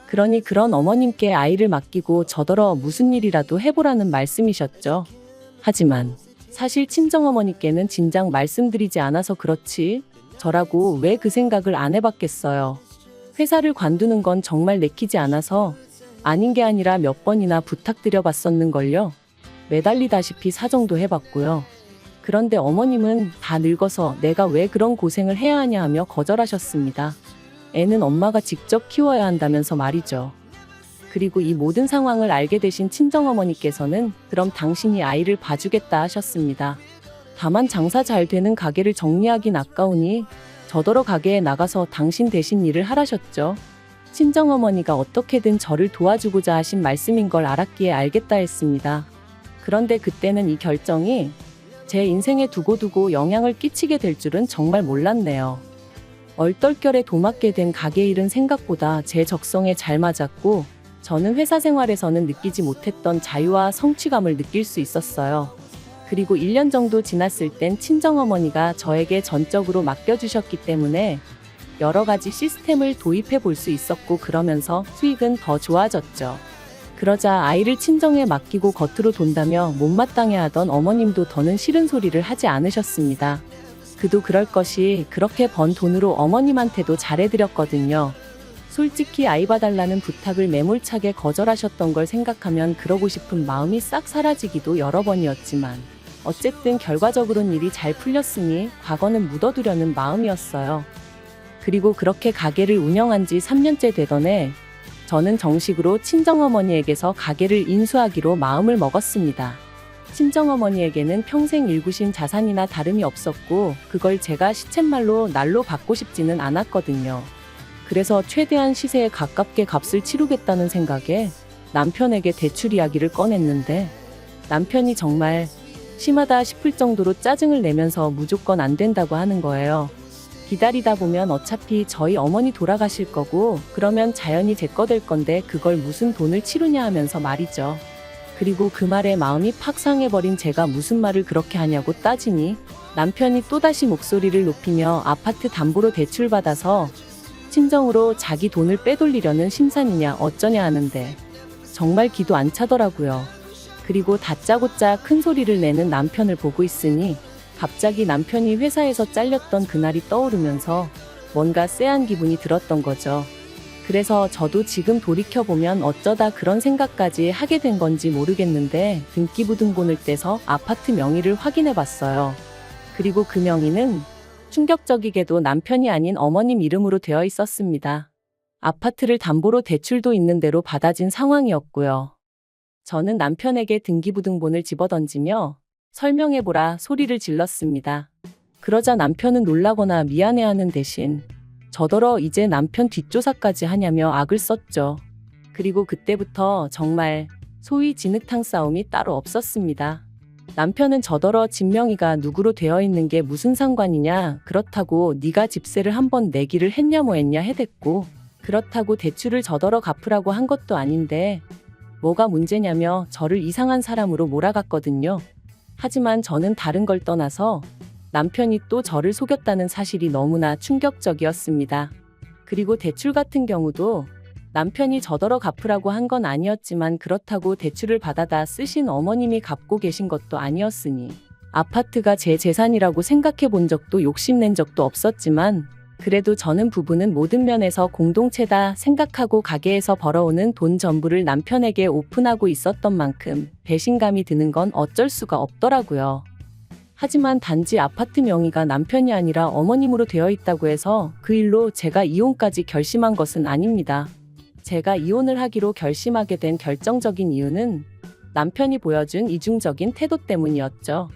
그러니 그런 어머님께 아이를 맡기고 저더러 무슨 일이라도 해보라는 말씀이셨죠. 하지만 사실 친정어머니께는 진작 말씀드리지 않아서 그렇지 저라고 왜 그 생각을 안 해봤겠어요. 회사를 관두는 건 정말 내키지 않아서 아닌 게 아니라 몇 번이나 부탁드려봤었는걸요. 매달리다시피 사정도 해봤고요. 그런데 어머님은 다 늙어서 내가 왜 그런 고생을 해야 하냐 하며 거절하셨습니다. 애는 엄마가 직접 키워야 한다면서 말이죠. 그리고 이 모든 상황을 알게 되신 친정어머니께서는 그럼 당신이 아이를 봐주겠다 하셨습니다. 다만 장사 잘 되는 가게를 정리하긴 아까우니 저더러 가게에 나가서 당신 대신 일을 하라셨죠. 친정어머니가 어떻게든 저를 도와주고자 하신 말씀인 걸 알았기에 알겠다 했습니다. 그런데 그때는 이 결정이 제 인생에 두고두고 영향을 끼치게 될 줄은 정말 몰랐네요. 얼떨결에 도맡게 된 가게 일은 생각보다 제 적성에 잘 맞았고 저는 회사 생활에서는 느끼지 못했던 자유와 성취감을 느낄 수 있었어요. 그리고 1년 정도 지났을 땐 친정어머니가 저에게 전적으로 맡겨주셨기 때문에 여러 가지 시스템을 도입해 볼 수 있었고 그러면서 수익은 더 좋아졌죠. 그러자 아이를 친정에 맡기고 겉으로 돈다며 못마땅해하던 어머님도 더는 싫은 소리를 하지 않으셨습니다. 그도 그럴 것이 그렇게 번 돈으로 어머님한테도 잘해드렸거든요. 솔직히 아이 봐달라는 부탁을 매몰차게 거절하셨던 걸 생각하면 그러고 싶은 마음이 싹 사라지기도 여러 번이었지만 어쨌든 결과적으로는 일이 잘 풀렸으니 과거는 묻어두려는 마음이었어요. 그리고 그렇게 가게를 운영한 지 3년째 되던 해 저는 정식으로 친정어머니에게서 가게를 인수하기로 마음을 먹었습니다. 친정어머니에게는 평생 일구신 자산이나 다름이 없었고 그걸 제가 시쳇말로 날로 받고 싶지는 않았거든요. 그래서 최대한 시세에 가깝게 값을 치르겠다는 생각에 남편에게 대출 이야기를 꺼냈는데 남편이 정말 심하다 싶을 정도로 짜증을 내면서 무조건 안 된다고 하는 거예요. 기다리다 보면 어차피 저희 어머니 돌아가실 거고 그러면 자연히 제 거 될 건데 그걸 무슨 돈을 치르냐 하면서 말이죠. 그리고 그 말에 마음이 팍 상해버린 제가 무슨 말을 그렇게 하냐고 따지니 남편이 또다시 목소리를 높이며 아파트 담보로 대출받아서 친정으로 자기 돈을 빼돌리려는 심산이냐 어쩌냐 하는데 정말 기도 안 차더라고요. 그리고 다짜고짜 큰 소리를 내는 남편을 보고 있으니 갑자기 남편이 회사에서 잘렸던 그날이 떠오르면서 뭔가 쎄한 기분이 들었던 거죠. 그래서 저도 지금 돌이켜보면 어쩌다 그런 생각까지 하게 된 건지 모르겠는데 등기부등본을 떼서 아파트 명의를 확인해 봤어요. 그리고 그 명의는 충격적이게도 남편이 아닌 어머님 이름으로 되어 있었습니다. 아파트를 담보로 대출도 있는 대로 받아진 상황이었고요. 저는 남편에게 등기부등본을 집어던지며 설명해보라 소리를 질렀습니다. 그러자 남편은 놀라거나 미안해하는 대신 저더러 이제 남편 뒷조사까지 하냐며 악을 썼죠. 그리고 그때부터 정말 소위 진흙탕 싸움이 따로 없었습니다. 남편은 저더러 집 명의가 누구로 되어 있는 게 무슨 상관이냐, 그렇다고 네가 집세를 한번 내기를 했냐 뭐 했냐 해댔고, 그렇다고 대출을 저더러 갚으라고 한 것도 아닌데 뭐가 문제냐며 저를 이상한 사람으로 몰아갔거든요. 하지만 저는 다른 걸 떠나서 남편이 또 저를 속였다는 사실이 너무나 충격적이었습니다. 그리고 대출 같은 경우도 남편이 저더러 갚으라고 한 건 아니었지만 그렇다고 대출을 받아다 쓰신 어머님이 갚고 계신 것도 아니었으니 아파트가 제 재산이라고 생각해 본 적도 욕심낸 적도 없었지만 그래도 저는 부부는 모든 면에서 공동체다 생각하고 가게에서 벌어오는 돈 전부를 남편에게 오픈하고 있었던 만큼 배신감이 드는 건 어쩔 수가 없더라고요. 하지만 단지 아파트 명의가 남편이 아니라 어머님으로 되어 있다고 해서 그 일로 제가 이혼까지 결심한 것은 아닙니다. 제가 이혼을 하기로 결심하게 된 결정적인 이유는 남편이 보여준 이중적인 태도 때문이었죠.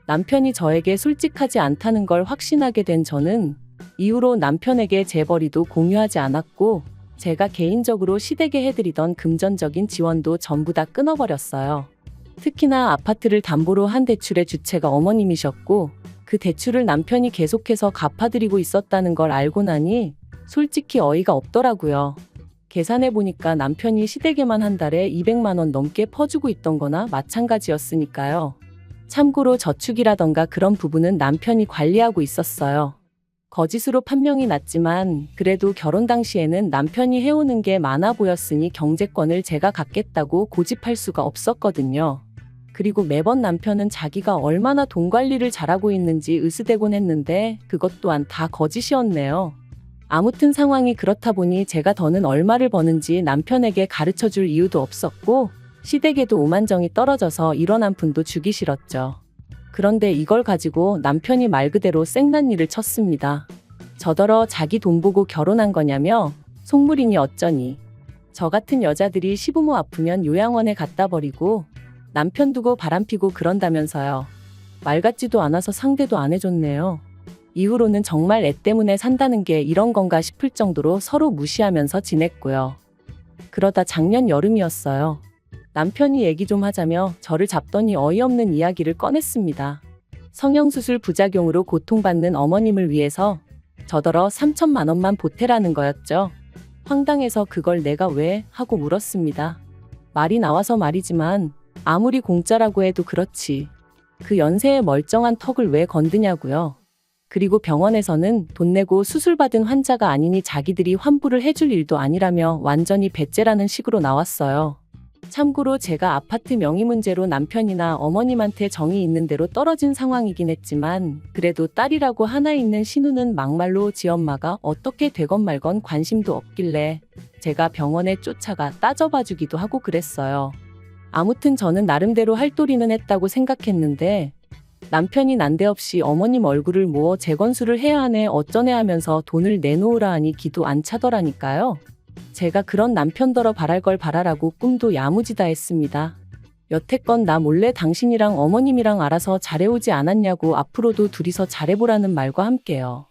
남편이 저에게 솔직하지 않다는 걸 확신하게 된 저는 이후로 남편에게 재벌이도 공유하지 않았고 제가 개인적으로 시댁에 해드리던 금전적인 지원도 전부 다 끊어버렸어요. 특히나 아파트를 담보로 한 대출의 주체가 어머님이셨고 그 대출을 남편이 계속해서 갚아드리고 있었다는 걸 알고 나니 솔직히 어이가 없더라고요. 계산해보니까 남편이 시댁에만 한 달에 200만 원 넘게 퍼주고 있던 거나 마찬가지였으니까요. 참고로 저축이라던가 그런 부분은 남편이 관리하고 있었어요. 거짓으로 판명이 났지만 그래도 결혼 당시에는 남편이 해오는 게 많아 보였으니 경제권을 제가 갖겠다고 고집할 수가 없었거든요. 그리고 매번 남편은 자기가 얼마나 돈 관리를 잘하고 있는지 으스대곤 했는데 그것 또한 다 거짓이었네요. 아무튼 상황이 그렇다 보니 제가 더는 얼마를 버는지 남편에게 가르쳐줄 이유도 없었고 시댁에도 오만정이 떨어져서 이런 한 푼도 주기 싫었죠. 그런데 이걸 가지고 남편이 말 그대로 생난리를 쳤습니다. 저더러 자기 돈 보고 결혼한 거냐며 속물이니 어쩌니. 저 같은 여자들이 시부모 아프면 요양원에 갖다 버리고 남편 두고 바람피고 그런다면서요. 말 같지도 않아서 상대도 안 해줬네요. 이후로는 정말 애 때문에 산다는 게 이런 건가 싶을 정도로 서로 무시하면서 지냈고요. 그러다 작년 여름이었어요. 남편이 얘기 좀 하자며 저를 잡더니 어이없는 이야기를 꺼냈습니다. 성형수술 부작용으로 고통받는 어머님을 위해서 저더러 3천만 원만 보태라는 거였죠. 황당해서 그걸 내가 왜 하고 물었습니다. 말이 나와서 말이지만 아무리 공짜라고 해도 그렇지. 그 연세에 멀쩡한 턱을 왜 건드냐고요. 그리고 병원에서는 돈 내고 수술받은 환자가 아니니 자기들이 환부를 해줄 일도 아니라며 완전히 배째라는 식으로 나왔어요. 참고로 제가 아파트 명의 문제로 남편이나 어머님한테 정이 있는 대로 떨어진 상황이긴 했지만 그래도 딸이라고 하나 있는 신우는 막말로 지엄마가 어떻게 되건 말건 관심도 없길래 제가 병원에 쫓아가 따져봐주기도 하고 그랬어요. 아무튼 저는 나름대로 할도리는 했다고 생각했는데 남편이 난데없이 어머님 얼굴을 모어 재건수를 해야 하네 어쩌네 하면서 돈을 내놓으라 하니 기도 안 차더라니까요. 제가 그런 남편더러 바랄 걸 바라라고 꿈도 야무지다 했습니다. 여태껏 나 몰래 당신이랑 어머님이랑 알아서 잘해오지 않았냐고 앞으로도 둘이서 잘해보라는 말과 함께요.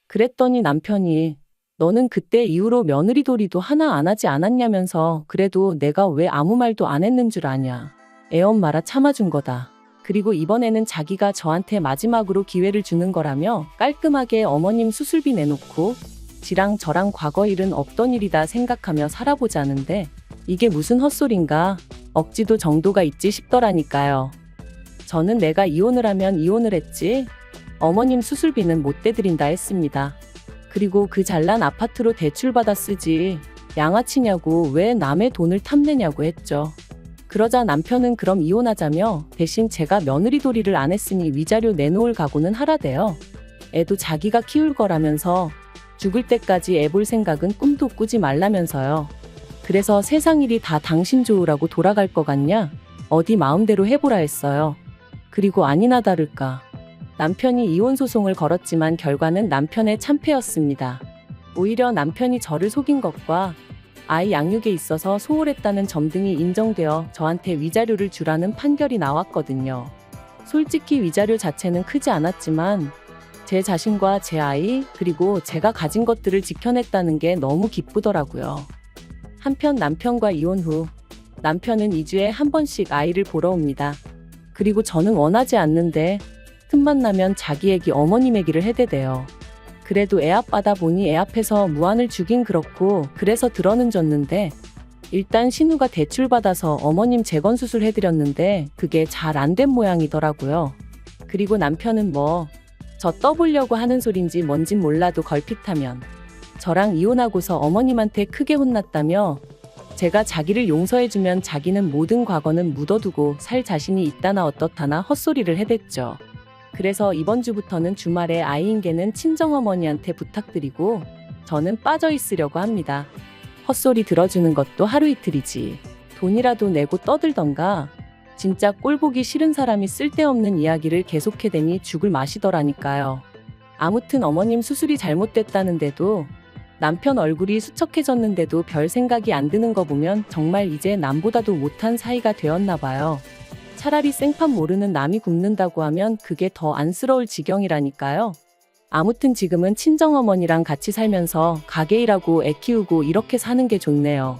그랬더니 남편이 너는 그때 이후로 며느리 도리도 하나 안 하지 않았냐면서 그래도 내가 왜 아무 말도 안 했는 줄 아냐. 애엄마라 참아준 거다. 그리고 이번에는 자기가 저한테 마지막으로 기회를 주는 거라며 깔끔하게 어머님 수술비 내놓고 지랑 저랑 과거 일은 없던 일이다 생각하며 살아보자는데 이게 무슨 헛소린가 억지도 정도가 있지 싶더라니까요. 저는 내가 이혼을 하면 이혼을 했지 어머님 수술비는 못 대드린다 했습니다. 그리고 그 잘난 아파트로 대출받아 쓰지 양아치냐고 왜 남의 돈을 탐내냐고 했죠. 그러자 남편은 그럼 이혼하자며 대신 제가 며느리 도리를 안 했으니 위자료 내놓을 각오는 하라대요. 애도 자기가 키울 거라면서 죽을 때까지 애 볼 생각은 꿈도 꾸지 말라면서요. 그래서 세상 일이 다 당신 좋으라고 돌아갈 것 같냐? 어디 마음대로 해보라 했어요. 그리고 아니나 다를까. 남편이 이혼 소송을 걸었지만 결과는 남편의 참패였습니다. 오히려 남편이 저를 속인 것과 아이 양육에 있어서 소홀했다는 점 등이 인정되어 저한테 위자료를 주라는 판결이 나왔거든요. 솔직히 위자료 자체는 크지 않았지만 제 자신과 제 아이 그리고 제가 가진 것들을 지켜냈다는 게 너무 기쁘더라고요. 한편 남편과 이혼 후 남편은 2주에 한 번씩 아이를 보러 옵니다. 그리고 저는 원하지 않는데 틈만 나면 자기 애기 어머님 애기를 해대대요. 그래도 애 아빠다 보니 애 앞에서 무안을 주긴 그렇고 그래서 들어는 줬는데 일단 신우가 대출받아서 어머님 재건수술 해드렸는데 그게 잘 안 된 모양이더라고요. 그리고 남편은 저 떠보려고 하는 소린지 뭔진 몰라도 걸핏하면 저랑 이혼하고서 어머님한테 크게 혼났다며 제가 자기를 용서해주면 자기는 모든 과거는 묻어두고 살 자신이 있다나 어떻다나 헛소리를 해댔죠. 그래서 이번 주부터는 주말에 아이인계는 친정어머니한테 부탁드리고 저는 빠져있으려고 합니다. 헛소리 들어주는 것도 하루 이틀이지. 돈이라도 내고 떠들던가. 진짜 꼴보기 싫은 사람이 쓸데없는 이야기를 계속해대니 죽을 맛이더라니까요. 아무튼 어머님 수술이 잘못됐다는데도 남편 얼굴이 수척해졌는데도 별 생각이 안 드는 거 보면 정말 이제 남보다도 못한 사이가 되었나 봐요. 차라리 생판 모르는 남이 굶는다고 하면 그게 더 안쓰러울 지경이라니까요. 아무튼 지금은 친정어머니랑 같이 살면서 가게 일하고 애 키우고 이렇게 사는 게 좋네요.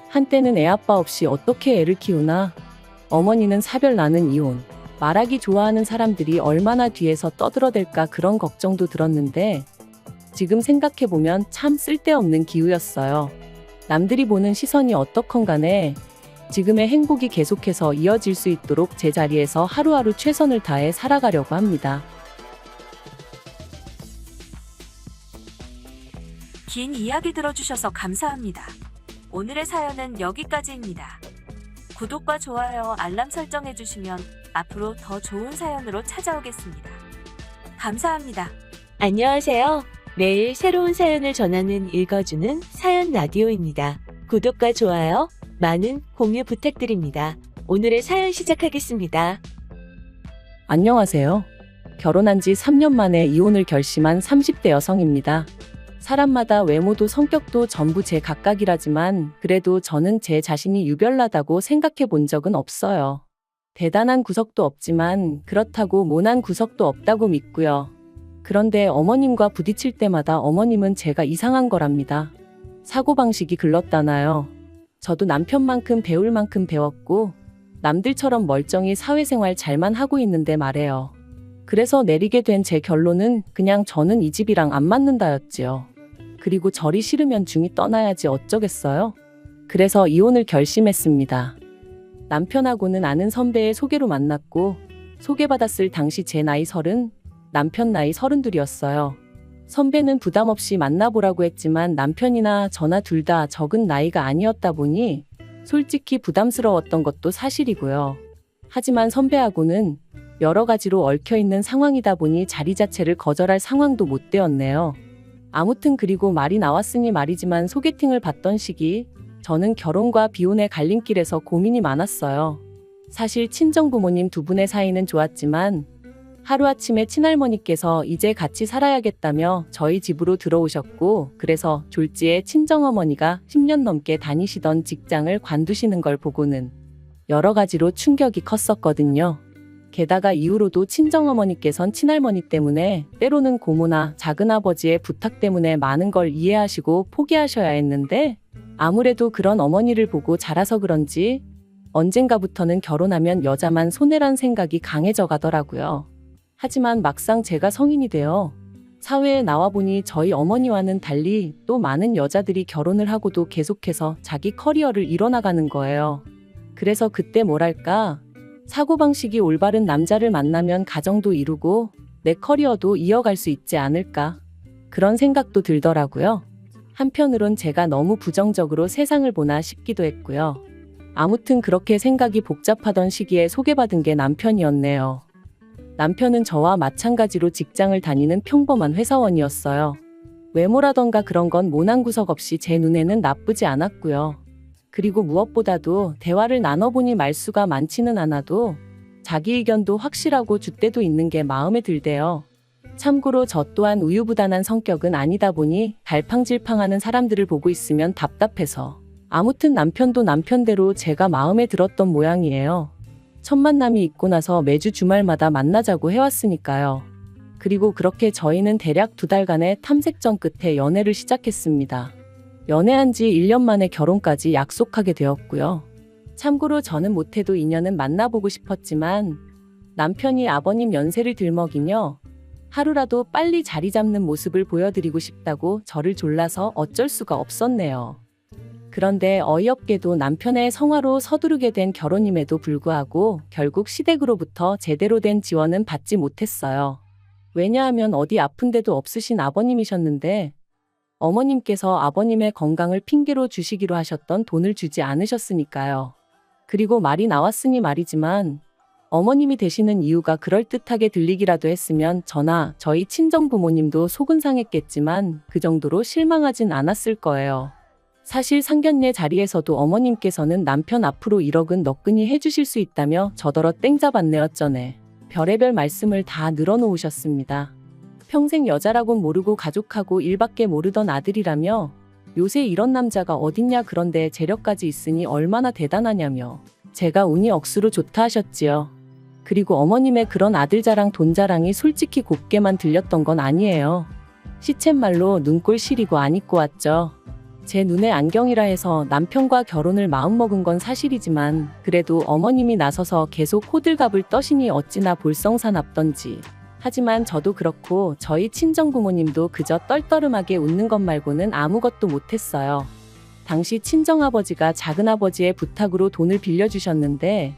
한때는 애 아빠 없이 어떻게 애를 키우나? 어머니는 사별 나는 이혼. 말하기 좋아하는 사람들이 얼마나 뒤에서 떠들어댈까 그런 걱정도 들었는데 지금 생각해보면 참 쓸데없는 기우였어요. 남들이 보는 시선이 어떻건 간에 지금의 행복이 계속해서 이어질 수 있도록 제자리에서 하루하루 최선을 다해 살아가려고 합니다. 긴 이야기 들어주셔서 감사합니다. 오늘의 사연은 여기까지입니다. 구독과 좋아요, 알람 설정해주시면 앞으로 더 좋은 사연으로 찾아오겠습니다. 감사합니다. 안녕하세요. 매일 새로운 사연을 전하는 읽어주는 사연 라디오입니다. 구독과 좋아요, 많은 공유 부탁드립니다. 오늘의 사연 시작하겠습니다. 안녕하세요. 결혼한 지 3년 만에 이혼을 결심한 30대 여성입니다. 사람마다 외모도 성격도 전부 제 각각이라지만 그래도 저는 제 자신이 유별나다고 생각해 본 적은 없어요. 대단한 구석도 없지만 그렇다고 모난 구석도 없다고 믿고요. 그런데 어머님과 부딪힐 때마다 어머님은 제가 이상한 거랍니다. 사고방식이 글렀다나요. 저도 남편만큼 배울 만큼 배웠고 남들처럼 멀쩡히 사회생활 잘만 하고 있는데 말해요. 그래서 내리게 된 제 결론은 그냥 저는 이 집이랑 안 맞는다였지요. 그리고 저리 싫으면 중이 떠나야지 어쩌겠어요? 그래서 이혼을 결심했습니다. 남편하고는 아는 선배의 소개로 만났고 소개받았을 당시 제 나이 30, 남편 나이 32이었어요. 선배는 부담 없이 만나보라고 했지만 남편이나 저나 둘 다 적은 나이가 아니었다 보니 솔직히 부담스러웠던 것도 사실이고요. 하지만 선배하고는 여러 가지로 얽혀있는 상황이다 보니 자리 자체를 거절할 상황도 못 되었네요. 아무튼 그리고 말이 나왔으니 말이지만 소개팅을 받던 시기 저는 결혼과 비혼의 갈림길에서 고민이 많았어요. 사실 친정부모님 두 분의 사이는 좋았지만 하루아침에 친할머니께서 이제 같이 살아야겠다며 저희 집으로 들어오셨고 그래서 졸지에 친정어머니가 10년 넘게 다니시던 직장을 관두시는 걸 보고는 여러 가지로 충격이 컸었거든요. 게다가 이후로도 친정어머니께선 친할머니 때문에 때로는 고모나 작은아버지의 부탁 때문에 많은 걸 이해하시고 포기하셔야 했는데 아무래도 그런 어머니를 보고 자라서 그런지 언젠가부터는 결혼하면 여자만 손해란 생각이 강해져 가더라고요. 하지만 막상 제가 성인이 되어 사회에 나와보니 저희 어머니와는 달리 또 많은 여자들이 결혼을 하고도 계속해서 자기 커리어를 이뤄나가는 거예요. 그래서 그때 뭐랄까 사고방식이 올바른 남자를 만나면 가정도 이루고 내 커리어도 이어갈 수 있지 않을까 그런 생각도 들더라고요. 한편으론 제가 너무 부정적으로 세상을 보나 싶기도 했고요. 아무튼 그렇게 생각이 복잡하던 시기에 소개받은 게 남편이었네요. 남편은 저와 마찬가지로 직장을 다니는 평범한 회사원이었어요. 외모라던가 그런 건 모난 구석 없이 제 눈에는 나쁘지 않았고요. 그리고 무엇보다도 대화를 나눠보니 말수가 많지는 않아도 자기 의견도 확실하고 줏대도 있는 게 마음에 들대요. 참고로 저 또한 우유부단한 성격은 아니다 보니 갈팡질팡하는 사람들을 보고 있으면 답답해서 아무튼 남편도 남편대로 제가 마음에 들었던 모양이에요. 첫 만남이 있고 나서 매주 주말마다 만나자고 해왔으니까요. 그리고 그렇게 저희는 대략 2달간의 탐색전 끝에 연애를 시작했습니다. 연애한 지 1년 만에 결혼까지 약속하게 되었고요. 참고로 저는 못해도 인연은 만나보고 싶었지만 남편이 아버님 연세를 들먹이며 하루라도 빨리 자리 잡는 모습을 보여드리고 싶다고 저를 졸라서 어쩔 수가 없었네요. 그런데 어이없게도 남편의 성화로 서두르게 된 결혼임에도 불구하고 결국 시댁으로부터 제대로 된 지원은 받지 못했어요. 왜냐하면 어디 아픈 데도 없으신 아버님이셨는데 어머님께서 아버님의 건강을 핑계로 주시기로 하셨던 돈을 주지 않으셨으니까요. 그리고 말이 나왔으니 말이지만 어머님이 되시는 이유가 그럴듯하게 들리기라도 했으면 저나 저희 친정부모님도 속은 상했겠지만 그 정도로 실망하진 않았을 거예요. 사실 상견례 자리에서도 어머님께서는 남편 앞으로 1억은 너끈히 해주실 수 있다며 저더러 땡잡았네 어쩌네 별의별 말씀을 다 늘어놓으셨습니다. 평생 여자라곤 모르고 가족하고 일밖에 모르던 아들이라며 요새 이런 남자가 어딨냐 그런데 재력까지 있으니 얼마나 대단하냐며 제가 운이 억수로 좋다 하셨지요. 그리고 어머님의 그런 아들 자랑 돈 자랑이 솔직히 곱게만 들렸던 건 아니에요. 시쳇말로 눈꼴 시리고 안 입고 왔죠. 제 눈에 안경이라 해서 남편과 결혼을 마음먹은 건 사실이지만 그래도 어머님이 나서서 계속 호들갑을 떠시니 어찌나 볼썽사납던지. 하지만 저도 그렇고 저희 친정부모님도 그저 떨떠름하게 웃는 것 말고는 아무것도 못했어요. 당시 친정아버지가 작은아버지의 부탁으로 돈을 빌려주셨는데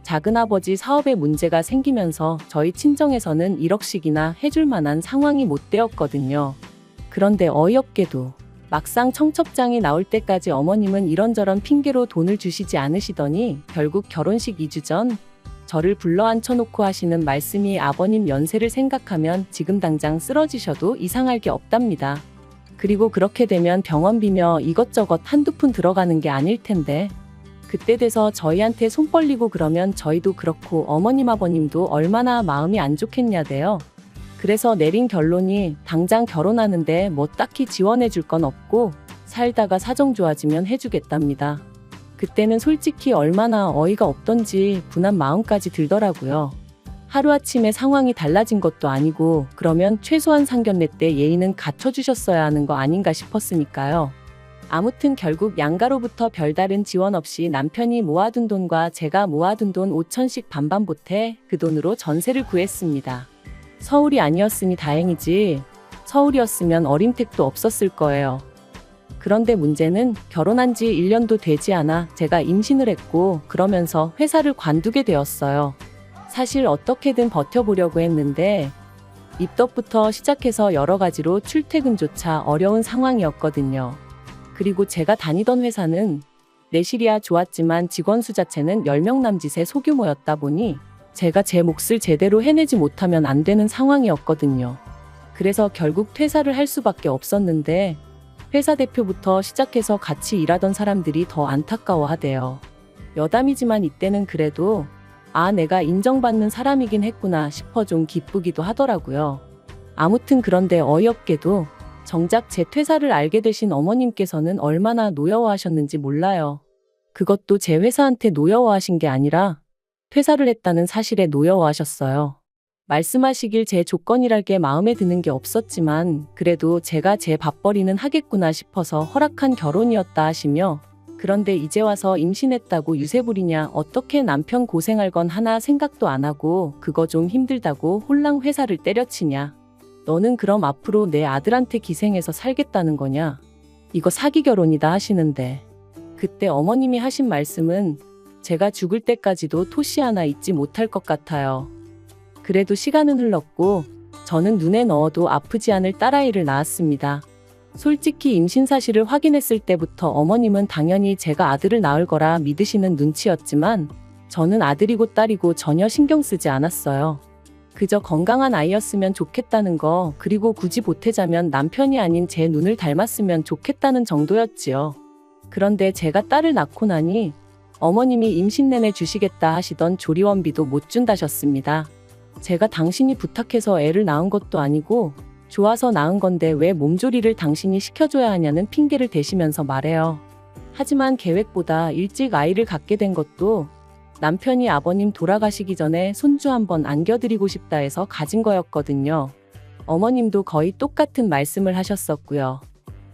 작은아버지 사업에 문제가 생기면서 저희 친정에서는 1억씩이나 해줄 만한 상황이 못 되었거든요. 그런데 어이없게도 막상 청첩장이 나올 때까지 어머님은 이런저런 핑계로 돈을 주시지 않으시더니 결국 결혼식 2주 전 저를 불러 앉혀놓고 하시는 말씀이 아버님 연세를 생각하면 지금 당장 쓰러지셔도 이상할 게 없답니다. 그리고 그렇게 되면 병원비며 이것저것 한두 푼 들어가는 게 아닐 텐데 그때 돼서 저희한테 손 벌리고 그러면 저희도 그렇고 어머님 아버님도 얼마나 마음이 안 좋겠냐대요. 그래서 내린 결론이 당장 결혼하는데 뭐 딱히 지원해 줄 건 없고 살다가 사정 좋아지면 해주겠답니다. 그때는 솔직히 얼마나 어이가 없던지 분한 마음까지 들더라고요. 하루아침에 상황이 달라진 것도 아니고 그러면 최소한 상견례 때 예의는 갖춰주셨어야 하는 거 아닌가 싶었으니까요. 아무튼 결국 양가로부터 별다른 지원 없이 남편이 모아둔 돈과 제가 모아둔 돈 5천씩 반반 보태 그 돈으로 전세를 구했습니다. 서울이 아니었으니 다행이지 서울이었으면 어림택도 없었을 거예요. 그런데 문제는 결혼한 지 1년도 되지 않아 제가 임신을 했고 그러면서 회사를 관두게 되었어요. 사실 어떻게든 버텨보려고 했는데 입덧부터 시작해서 여러 가지로 출퇴근조차 어려운 상황이었거든요. 그리고 제가 다니던 회사는 내실이야 좋았지만 직원 수 자체는 10명 남짓의 소규모였다 보니 제가 제 몫을 제대로 해내지 못하면 안 되는 상황이었거든요. 그래서 결국 퇴사를 할 수밖에 없었는데 회사 대표부터 시작해서 같이 일하던 사람들이 더 안타까워하대요. 여담이지만 이때는 그래도 내가 인정받는 사람이긴 했구나 싶어 좀 기쁘기도 하더라고요. 아무튼 그런데 어이없게도 정작 제 퇴사를 알게 되신 어머님께서는 얼마나 노여워하셨는지 몰라요. 그것도 제 회사한테 노여워하신 게 아니라 퇴사를 했다는 사실에 노여워하셨어요. 말씀하시길 제 조건이랄 게 마음에 드는 게 없었지만 그래도 제가 제 밥벌이는 하겠구나 싶어서 허락한 결혼이었다 하시며, 그런데 이제 와서 임신했다고 유세 부리냐, 어떻게 남편 고생할 건 하나 생각도 안 하고 그거 좀 힘들다고 홀랑 회사를 때려치냐. 너는 그럼 앞으로 내 아들한테 기생해서 살겠다는 거냐. 이거 사기 결혼이다 하시는데, 그때 어머님이 하신 말씀은 제가 죽을 때까지도 토시 하나 잊지 못할 것 같아요. 그래도 시간은 흘렀고 저는 눈에 넣어도 아프지 않을 딸아이를 낳았습니다. 솔직히 임신 사실을 확인했을 때부터 어머님은 당연히 제가 아들을 낳을 거라 믿으시는 눈치였지만 저는 아들이고 딸이고 전혀 신경 쓰지 않았어요. 그저 건강한 아이였으면 좋겠다는 거, 그리고 굳이 보태자면 남편이 아닌 제 눈을 닮았으면 좋겠다는 정도였지요. 그런데 제가 딸을 낳고 나니 어머님이 임신 내내 주시겠다 하시던 조리원비도 못 준다셨습니다. 제가 당신이 부탁해서 애를 낳은 것도 아니고 좋아서 낳은 건데 왜 몸조리를 당신이 시켜줘야 하냐는 핑계를 대시면서 말해요. 하지만 계획보다 일찍 아이를 갖게 된 것도 남편이 아버님 돌아가시기 전에 손주 한번 안겨드리고 싶다 해서 가진 거였거든요. 어머님도 거의 똑같은 말씀을 하셨었고요.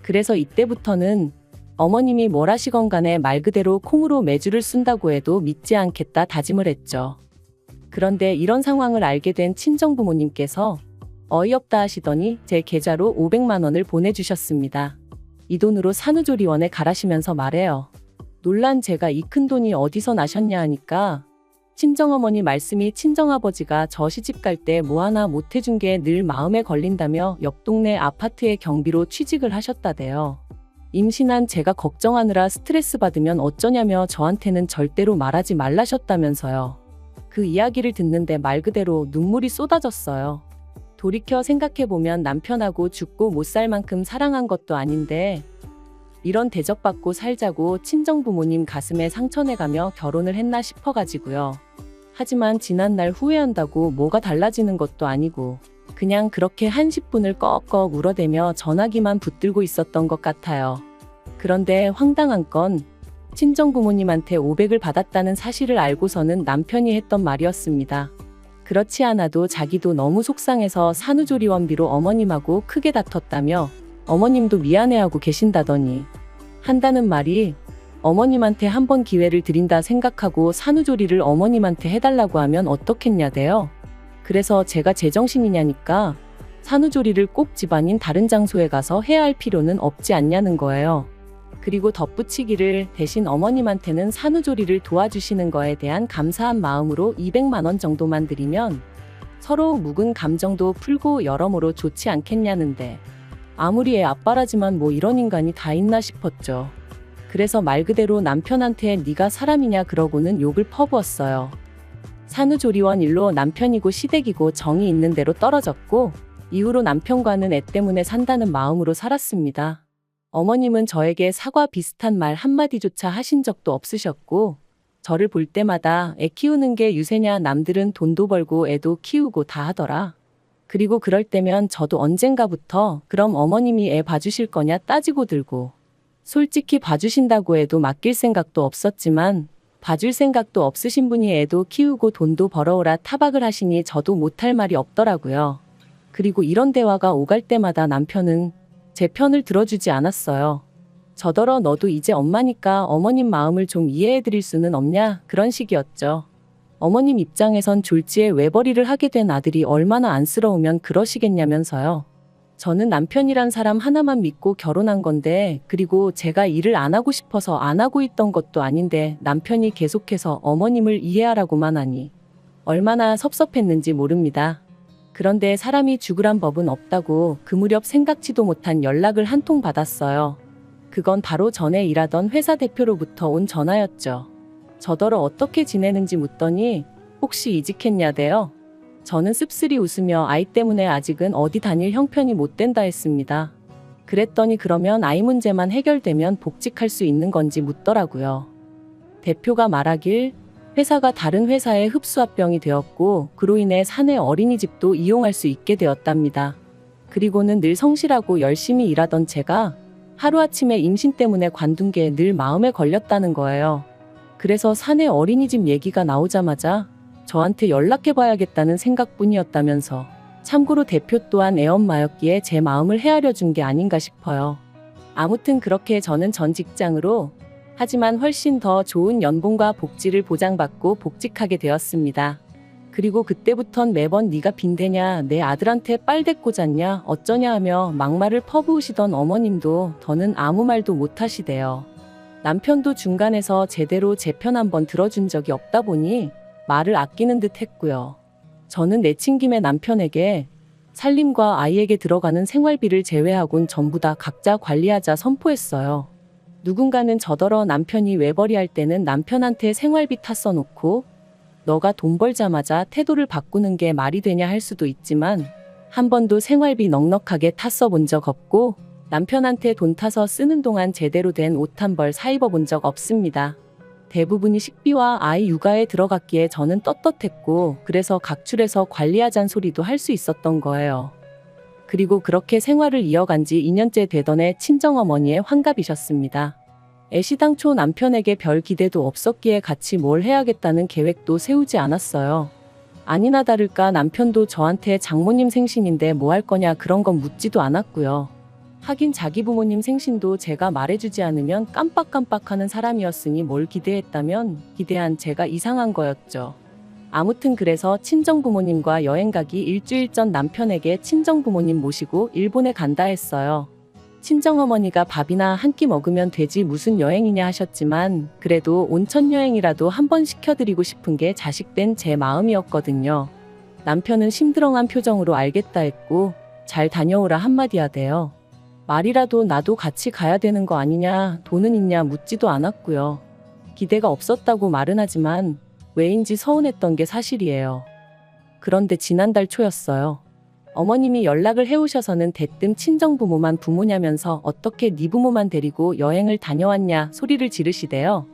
그래서 이때부터는 어머님이 뭘 하시건 간에 말 그대로 콩으로 매주를 쓴다고 해도 믿지 않겠다 다짐을 했죠. 그런데 이런 상황을 알게 된 친정부모님께서 어이없다 하시더니 제 계좌로 500만 원을 보내주셨습니다. 이 돈으로 산후조리원에 가라시면서 말해요. 놀란 제가 이 큰 돈이 어디서 나셨냐 하니까 친정어머니 말씀이 친정아버지가 저 시집갈 때 뭐 하나 못 해준 게 늘 마음에 걸린다며 옆 동네 아파트의 경비로 취직을 하셨다대요. 임신한 제가 걱정하느라 스트레스 받으면 어쩌냐며 저한테는 절대로 말하지 말라셨다면서요. 그 이야기를 듣는데 말 그대로 눈물이 쏟아졌어요. 돌이켜 생각해보면 남편하고 죽고 못 살 만큼 사랑한 것도 아닌데 이런 대접받고 살자고 친정부모님 가슴에 상처내가며 결혼을 했나 싶어가지고요. 하지만 지난날 후회한다고 뭐가 달라지는 것도 아니고 그냥 그렇게 한 10분을 꺽꺽 울어대며 전화기만 붙들고 있었던 것 같아요. 그런데 황당한 건 친정부모님한테 500을 받았다는 사실을 알고서는 남편이 했던 말이었습니다. 그렇지 않아도 자기도 너무 속상해서 산후조리원비로 어머님하고 크게 다퉜다며 어머님도 미안해하고 계신다더니 한다는 말이 어머님한테 한 번 기회를 드린다 생각하고 산후조리를 어머님한테 해달라고 하면 어떻겠냐대요. 그래서 제가 제정신이냐니까 산후조리를 꼭 집안인 다른 장소에 가서 해야 할 필요는 없지 않냐는 거예요. 그리고 덧붙이기를 대신 어머님한테는 산후조리를 도와주시는 거에 대한 감사한 마음으로 200만 원 정도만 드리면 서로 묵은 감정도 풀고 여러모로 좋지 않겠냐는데 아무리 애 아빠라지만 뭐 이런 인간이 다 있나 싶었죠. 그래서 말 그대로 남편한테 네가 사람이냐 그러고는 욕을 퍼부었어요. 산후조리원 일로 남편이고 시댁이고 정이 있는 대로 떨어졌고 이후로 남편과는 애 때문에 산다는 마음으로 살았습니다. 어머님은 저에게 사과 비슷한 말 한마디조차 하신 적도 없으셨고 저를 볼 때마다 애 키우는 게 유세냐, 남들은 돈도 벌고 애도 키우고 다 하더라. 그리고 그럴 때면 저도 언젠가부터 그럼 어머님이 애 봐주실 거냐 따지고 들고, 솔직히 봐주신다고 해도 맡길 생각도 없었지만 봐줄 생각도 없으신 분이 애도 키우고 돈도 벌어오라 타박을 하시니 저도 못할 말이 없더라고요. 그리고 이런 대화가 오갈 때마다 남편은 제 편을 들어주지 않았어요. 저더러 너도 이제 엄마니까 어머님 마음을 좀 이해해드릴 수는 없냐, 그런 식이었죠. 어머님 입장에선 졸지에 외벌이를 하게 된 아들이 얼마나 안쓰러우면 그러시겠냐면서요. 저는 남편이란 사람 하나만 믿고 결혼한 건데, 그리고 제가 일을 안 하고 싶어서 안 하고 있던 것도 아닌데 남편이 계속해서 어머님을 이해하라고만 하니 얼마나 섭섭했는지 모릅니다. 그런데 사람이 죽으란 법은 없다고 그 무렵 생각지도 못한 연락을 한 통 받았어요. 그건 바로 전에 일하던 회사 대표로부터 온 전화였죠. 저더러 어떻게 지내는지 묻더니 혹시 이직했냐대요. 저는 씁쓸히 웃으며 아이 때문에 아직은 어디 다닐 형편이 못 된다 했습니다. 그랬더니 그러면 아이 문제만 해결되면 복직할 수 있는 건지 묻더라고요. 대표가 말하길 회사가 다른 회사에 흡수합병이 되었고 그로 인해 사내 어린이집도 이용할 수 있게 되었답니다. 그리고는 늘 성실하고 열심히 일하던 제가 하루아침에 임신 때문에 관둔 게 늘 마음에 걸렸다는 거예요. 그래서 사내 어린이집 얘기가 나오자마자 저한테 연락해봐야겠다는 생각뿐이었다면서 참고로 대표 또한 애엄마였기에 제 마음을 헤아려 준 게 아닌가 싶어요. 아무튼 그렇게 저는 전 직장으로 하지만 훨씬 더 좋은 연봉과 복지를 보장받고 복직하게 되었습니다. 그리고 그때부턴 매번 네가 빈대냐, 내 아들한테 빨대 꽂았냐, 어쩌냐 하며 막말을 퍼부으시던 어머님도 더는 아무 말도 못하시대요. 남편도 중간에서 제대로 제 편 한번 들어준 적이 없다 보니 말을 아끼는 듯 했고요. 저는 내친김에 남편에게 살림과 아이에게 들어가는 생활비를 제외하곤 전부 다 각자 관리하자 선포했어요. 누군가는 저더러 남편이 외벌이할 때는 남편한테 생활비 탔어 놓고 너가 돈 벌자마자 태도를 바꾸는 게 말이 되냐 할 수도 있지만 한 번도 생활비 넉넉하게 탔어 본 적 없고 남편한테 돈 타서 쓰는 동안 제대로 된 옷 한 벌 사 입어 본 적 없습니다. 대부분이 식비와 아이 육아에 들어갔기에 저는 떳떳했고 그래서 각출해서 관리하잔 소리도 할 수 있었던 거예요. 그리고 그렇게 생활을 이어간 지 2년째 되던 해 친정어머니의 환갑이셨습니다. 애시당초 남편에게 별 기대도 없었기에 같이 뭘 해야겠다는 계획도 세우지 않았어요. 아니나 다를까 남편도 저한테 장모님 생신인데 뭐 할 거냐 그런 건 묻지도 않았고요. 하긴 자기 부모님 생신도 제가 말해주지 않으면 깜빡깜빡하는 사람이었으니 뭘 기대했다면 기대한 제가 이상한 거였죠. 아무튼 그래서 친정부모님과 여행 가기 일주일 전 남편에게 친정부모님 모시고 일본에 간다 했어요. 친정어머니가 밥이나 한 끼 먹으면 되지 무슨 여행이냐 하셨지만 그래도 온천 여행이라도 한번 시켜드리고 싶은 게 자식된 제 마음이었거든요. 남편은 심드렁한 표정으로 알겠다 했고 잘 다녀오라 한마디 하대요. 말이라도 나도 같이 가야 되는 거 아니냐, 돈은 있냐 묻지도 않았고요. 기대가 없었다고 말은 하지만 왜인지 서운했던 게 사실이에요. 그런데 지난달 초였어요. 어머님이 연락을 해오셔서는 대뜸 친정부모만 부모냐면서 어떻게 네 부모만 데리고 여행을 다녀왔냐 소리를 지르시대요.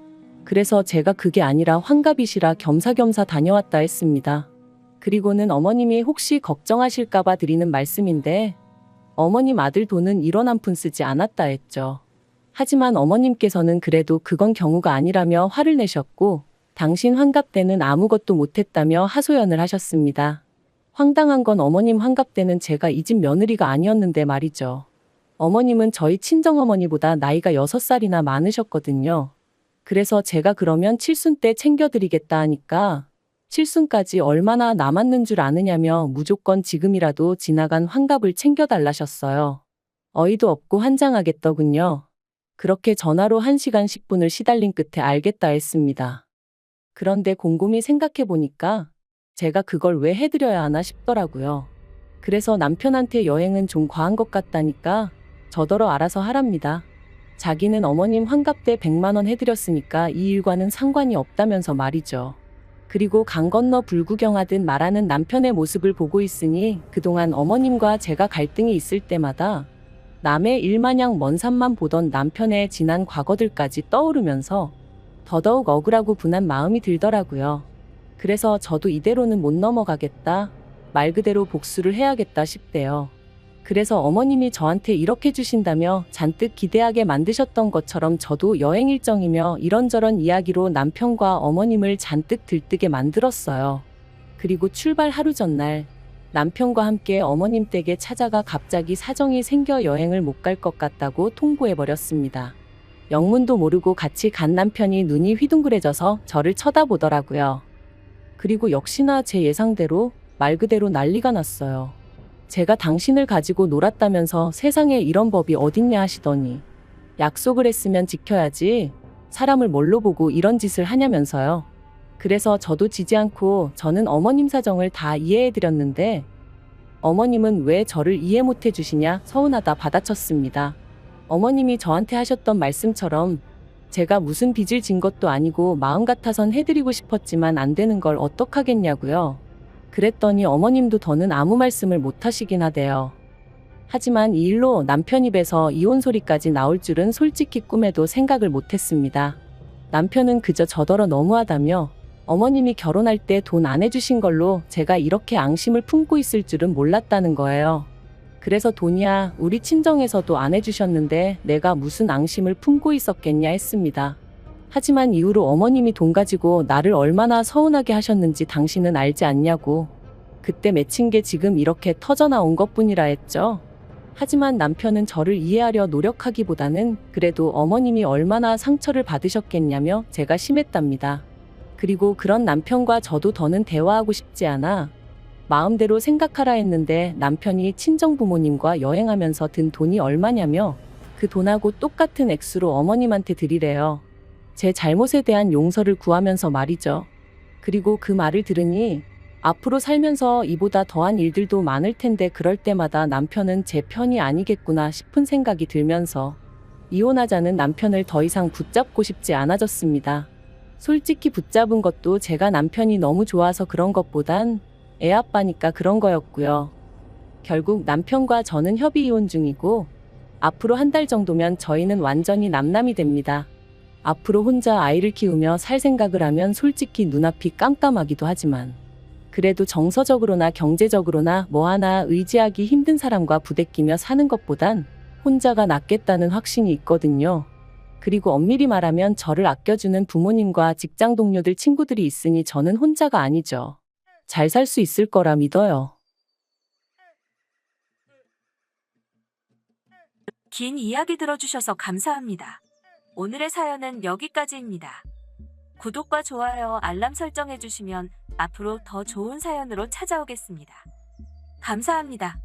그래서 제가 그게 아니라 환갑이시라 겸사겸사 다녀왔다 했습니다. 그리고는 어머님이 혹시 걱정하실까봐 드리는 말씀인데 어머님 아들 돈은 1원 한 푼 쓰지 않았다 했죠. 하지만 어머님께서는 그래도 그건 경우가 아니라며 화를 내셨고 당신 환갑 때는 아무것도 못했다며 하소연을 하셨습니다. 황당한 건 어머님 환갑 때는 제가 이 집 며느리가 아니었는데 말이죠. 어머님은 저희 친정어머니보다 나이가 6살이나 많으셨거든요. 그래서 제가 그러면 칠순 때 챙겨드리겠다 하니까 칠순까지 얼마나 남았는 줄 아느냐며 무조건 지금이라도 지나간 환갑을 챙겨달라셨어요. 어이도 없고 환장하겠더군요. 그렇게 전화로 1시간 10분을 시달린 끝에 알겠다 했습니다. 그런데 곰곰이 생각해보니까 제가 그걸 왜 해드려야 하나 싶더라고요. 그래서 남편한테 여행은 좀 과한 것 같다니까 저더러 알아서 하랍니다. 자기는 어머님 환갑 때 100만 원 해드렸으니까 이 일과는 상관이 없다면서 말이죠. 그리고 강 건너 불구경하듯 말하는 남편의 모습을 보고 있으니 그동안 어머님과 제가 갈등이 있을 때마다 남의 일마냥 먼 산만 보던 남편의 지난 과거들까지 떠오르면서 더더욱 억울하고 분한 마음이 들더라고요. 그래서 저도 이대로는 못 넘어가겠다, 말 그대로 복수를 해야겠다 싶대요. 그래서 어머님이 저한테 이렇게 주신다며 잔뜩 기대하게 만드셨던 것처럼 저도 여행 일정이며 이런저런 이야기로 남편과 어머님을 잔뜩 들뜨게 만들었어요. 그리고 출발 하루 전날 남편과 함께 어머님 댁에 찾아가 갑자기 사정이 생겨 여행을 못 갈 것 같다고 통보해버렸습니다. 영문도 모르고 같이 간 남편이 눈이 휘둥그레져서 저를 쳐다보더라고요. 그리고 역시나 제 예상대로 말 그대로 난리가 났어요. 제가 당신을 가지고 놀았다면서 세상에 이런 법이 어딨냐 하시더니 약속을 했으면 지켜야지 사람을 뭘로 보고 이런 짓을 하냐면서요. 그래서 저도 지지 않고 저는 어머님 사정을 다 이해해드렸는데 어머님은 왜 저를 이해 못해 주시냐 서운하다 받아쳤습니다. 어머님이 저한테 하셨던 말씀처럼 제가 무슨 빚을 진 것도 아니고 마음 같아선 해드리고 싶었지만 안 되는 걸 어떡하겠냐고요. 그랬더니 어머님도 더는 아무 말씀을 못 하시긴 하대요. 하지만 이 일로 남편 입에서 이혼 소리까지 나올 줄은 솔직히 꿈에도 생각을 못 했습니다. 남편은 그저 저더러 너무하다며 어머님이 결혼할 때 돈 안 해주신 걸로 제가 이렇게 앙심을 품고 있을 줄은 몰랐다는 거예요. 그래서 돈이야 우리 친정에서도 안 해주셨는데 내가 무슨 앙심을 품고 있었겠냐 했습니다. 하지만 이후로 어머님이 돈 가지고 나를 얼마나 서운하게 하셨는지 당신은 알지 않냐고. 그때 맺힌 게 지금 이렇게 터져나온 것뿐이라 했죠. 하지만 남편은 저를 이해하려 노력하기보다는 그래도 어머님이 얼마나 상처를 받으셨겠냐며 제가 심했답니다. 그리고 그런 남편과 저도 더는 대화하고 싶지 않아 마음대로 생각하라 했는데 남편이 친정 부모님과 여행하면서 든 돈이 얼마냐며 그 돈하고 똑같은 액수로 어머님한테 드리래요. 제 잘못에 대한 용서를 구하면서 말이죠. 그리고 그 말을 들으니 앞으로 살면서 이보다 더한 일들도 많을 텐데 그럴 때마다 남편은 제 편이 아니겠구나 싶은 생각이 들면서 이혼하자는 남편을 더 이상 붙잡고 싶지 않아졌습니다. 솔직히 붙잡은 것도 제가 남편이 너무 좋아서 그런 것보단 애 아빠니까 그런 거였고요. 결국 남편과 저는 협의 이혼 중이고 앞으로 한 달 정도면 저희는 완전히 남남이 됩니다. 앞으로 혼자 아이를 키우며 살 생각을 하면 솔직히 눈앞이 깜깜하기도 하지만 그래도 정서적으로나 경제적으로나 뭐 하나 의지하기 힘든 사람과 부대끼며 사는 것보단 혼자가 낫겠다는 확신이 있거든요. 그리고 엄밀히 말하면 저를 아껴주는 부모님과 직장 동료들 친구들이 있으니 저는 혼자가 아니죠. 잘 살 수 있을 거라 믿어요. 긴 이야기 들어주셔서 감사합니다. 오늘의 사연은 여기까지입니다. 구독과 좋아요, 알람 설정해주시면 앞으로 더 좋은 사연으로 찾아오겠습니다. 감사합니다.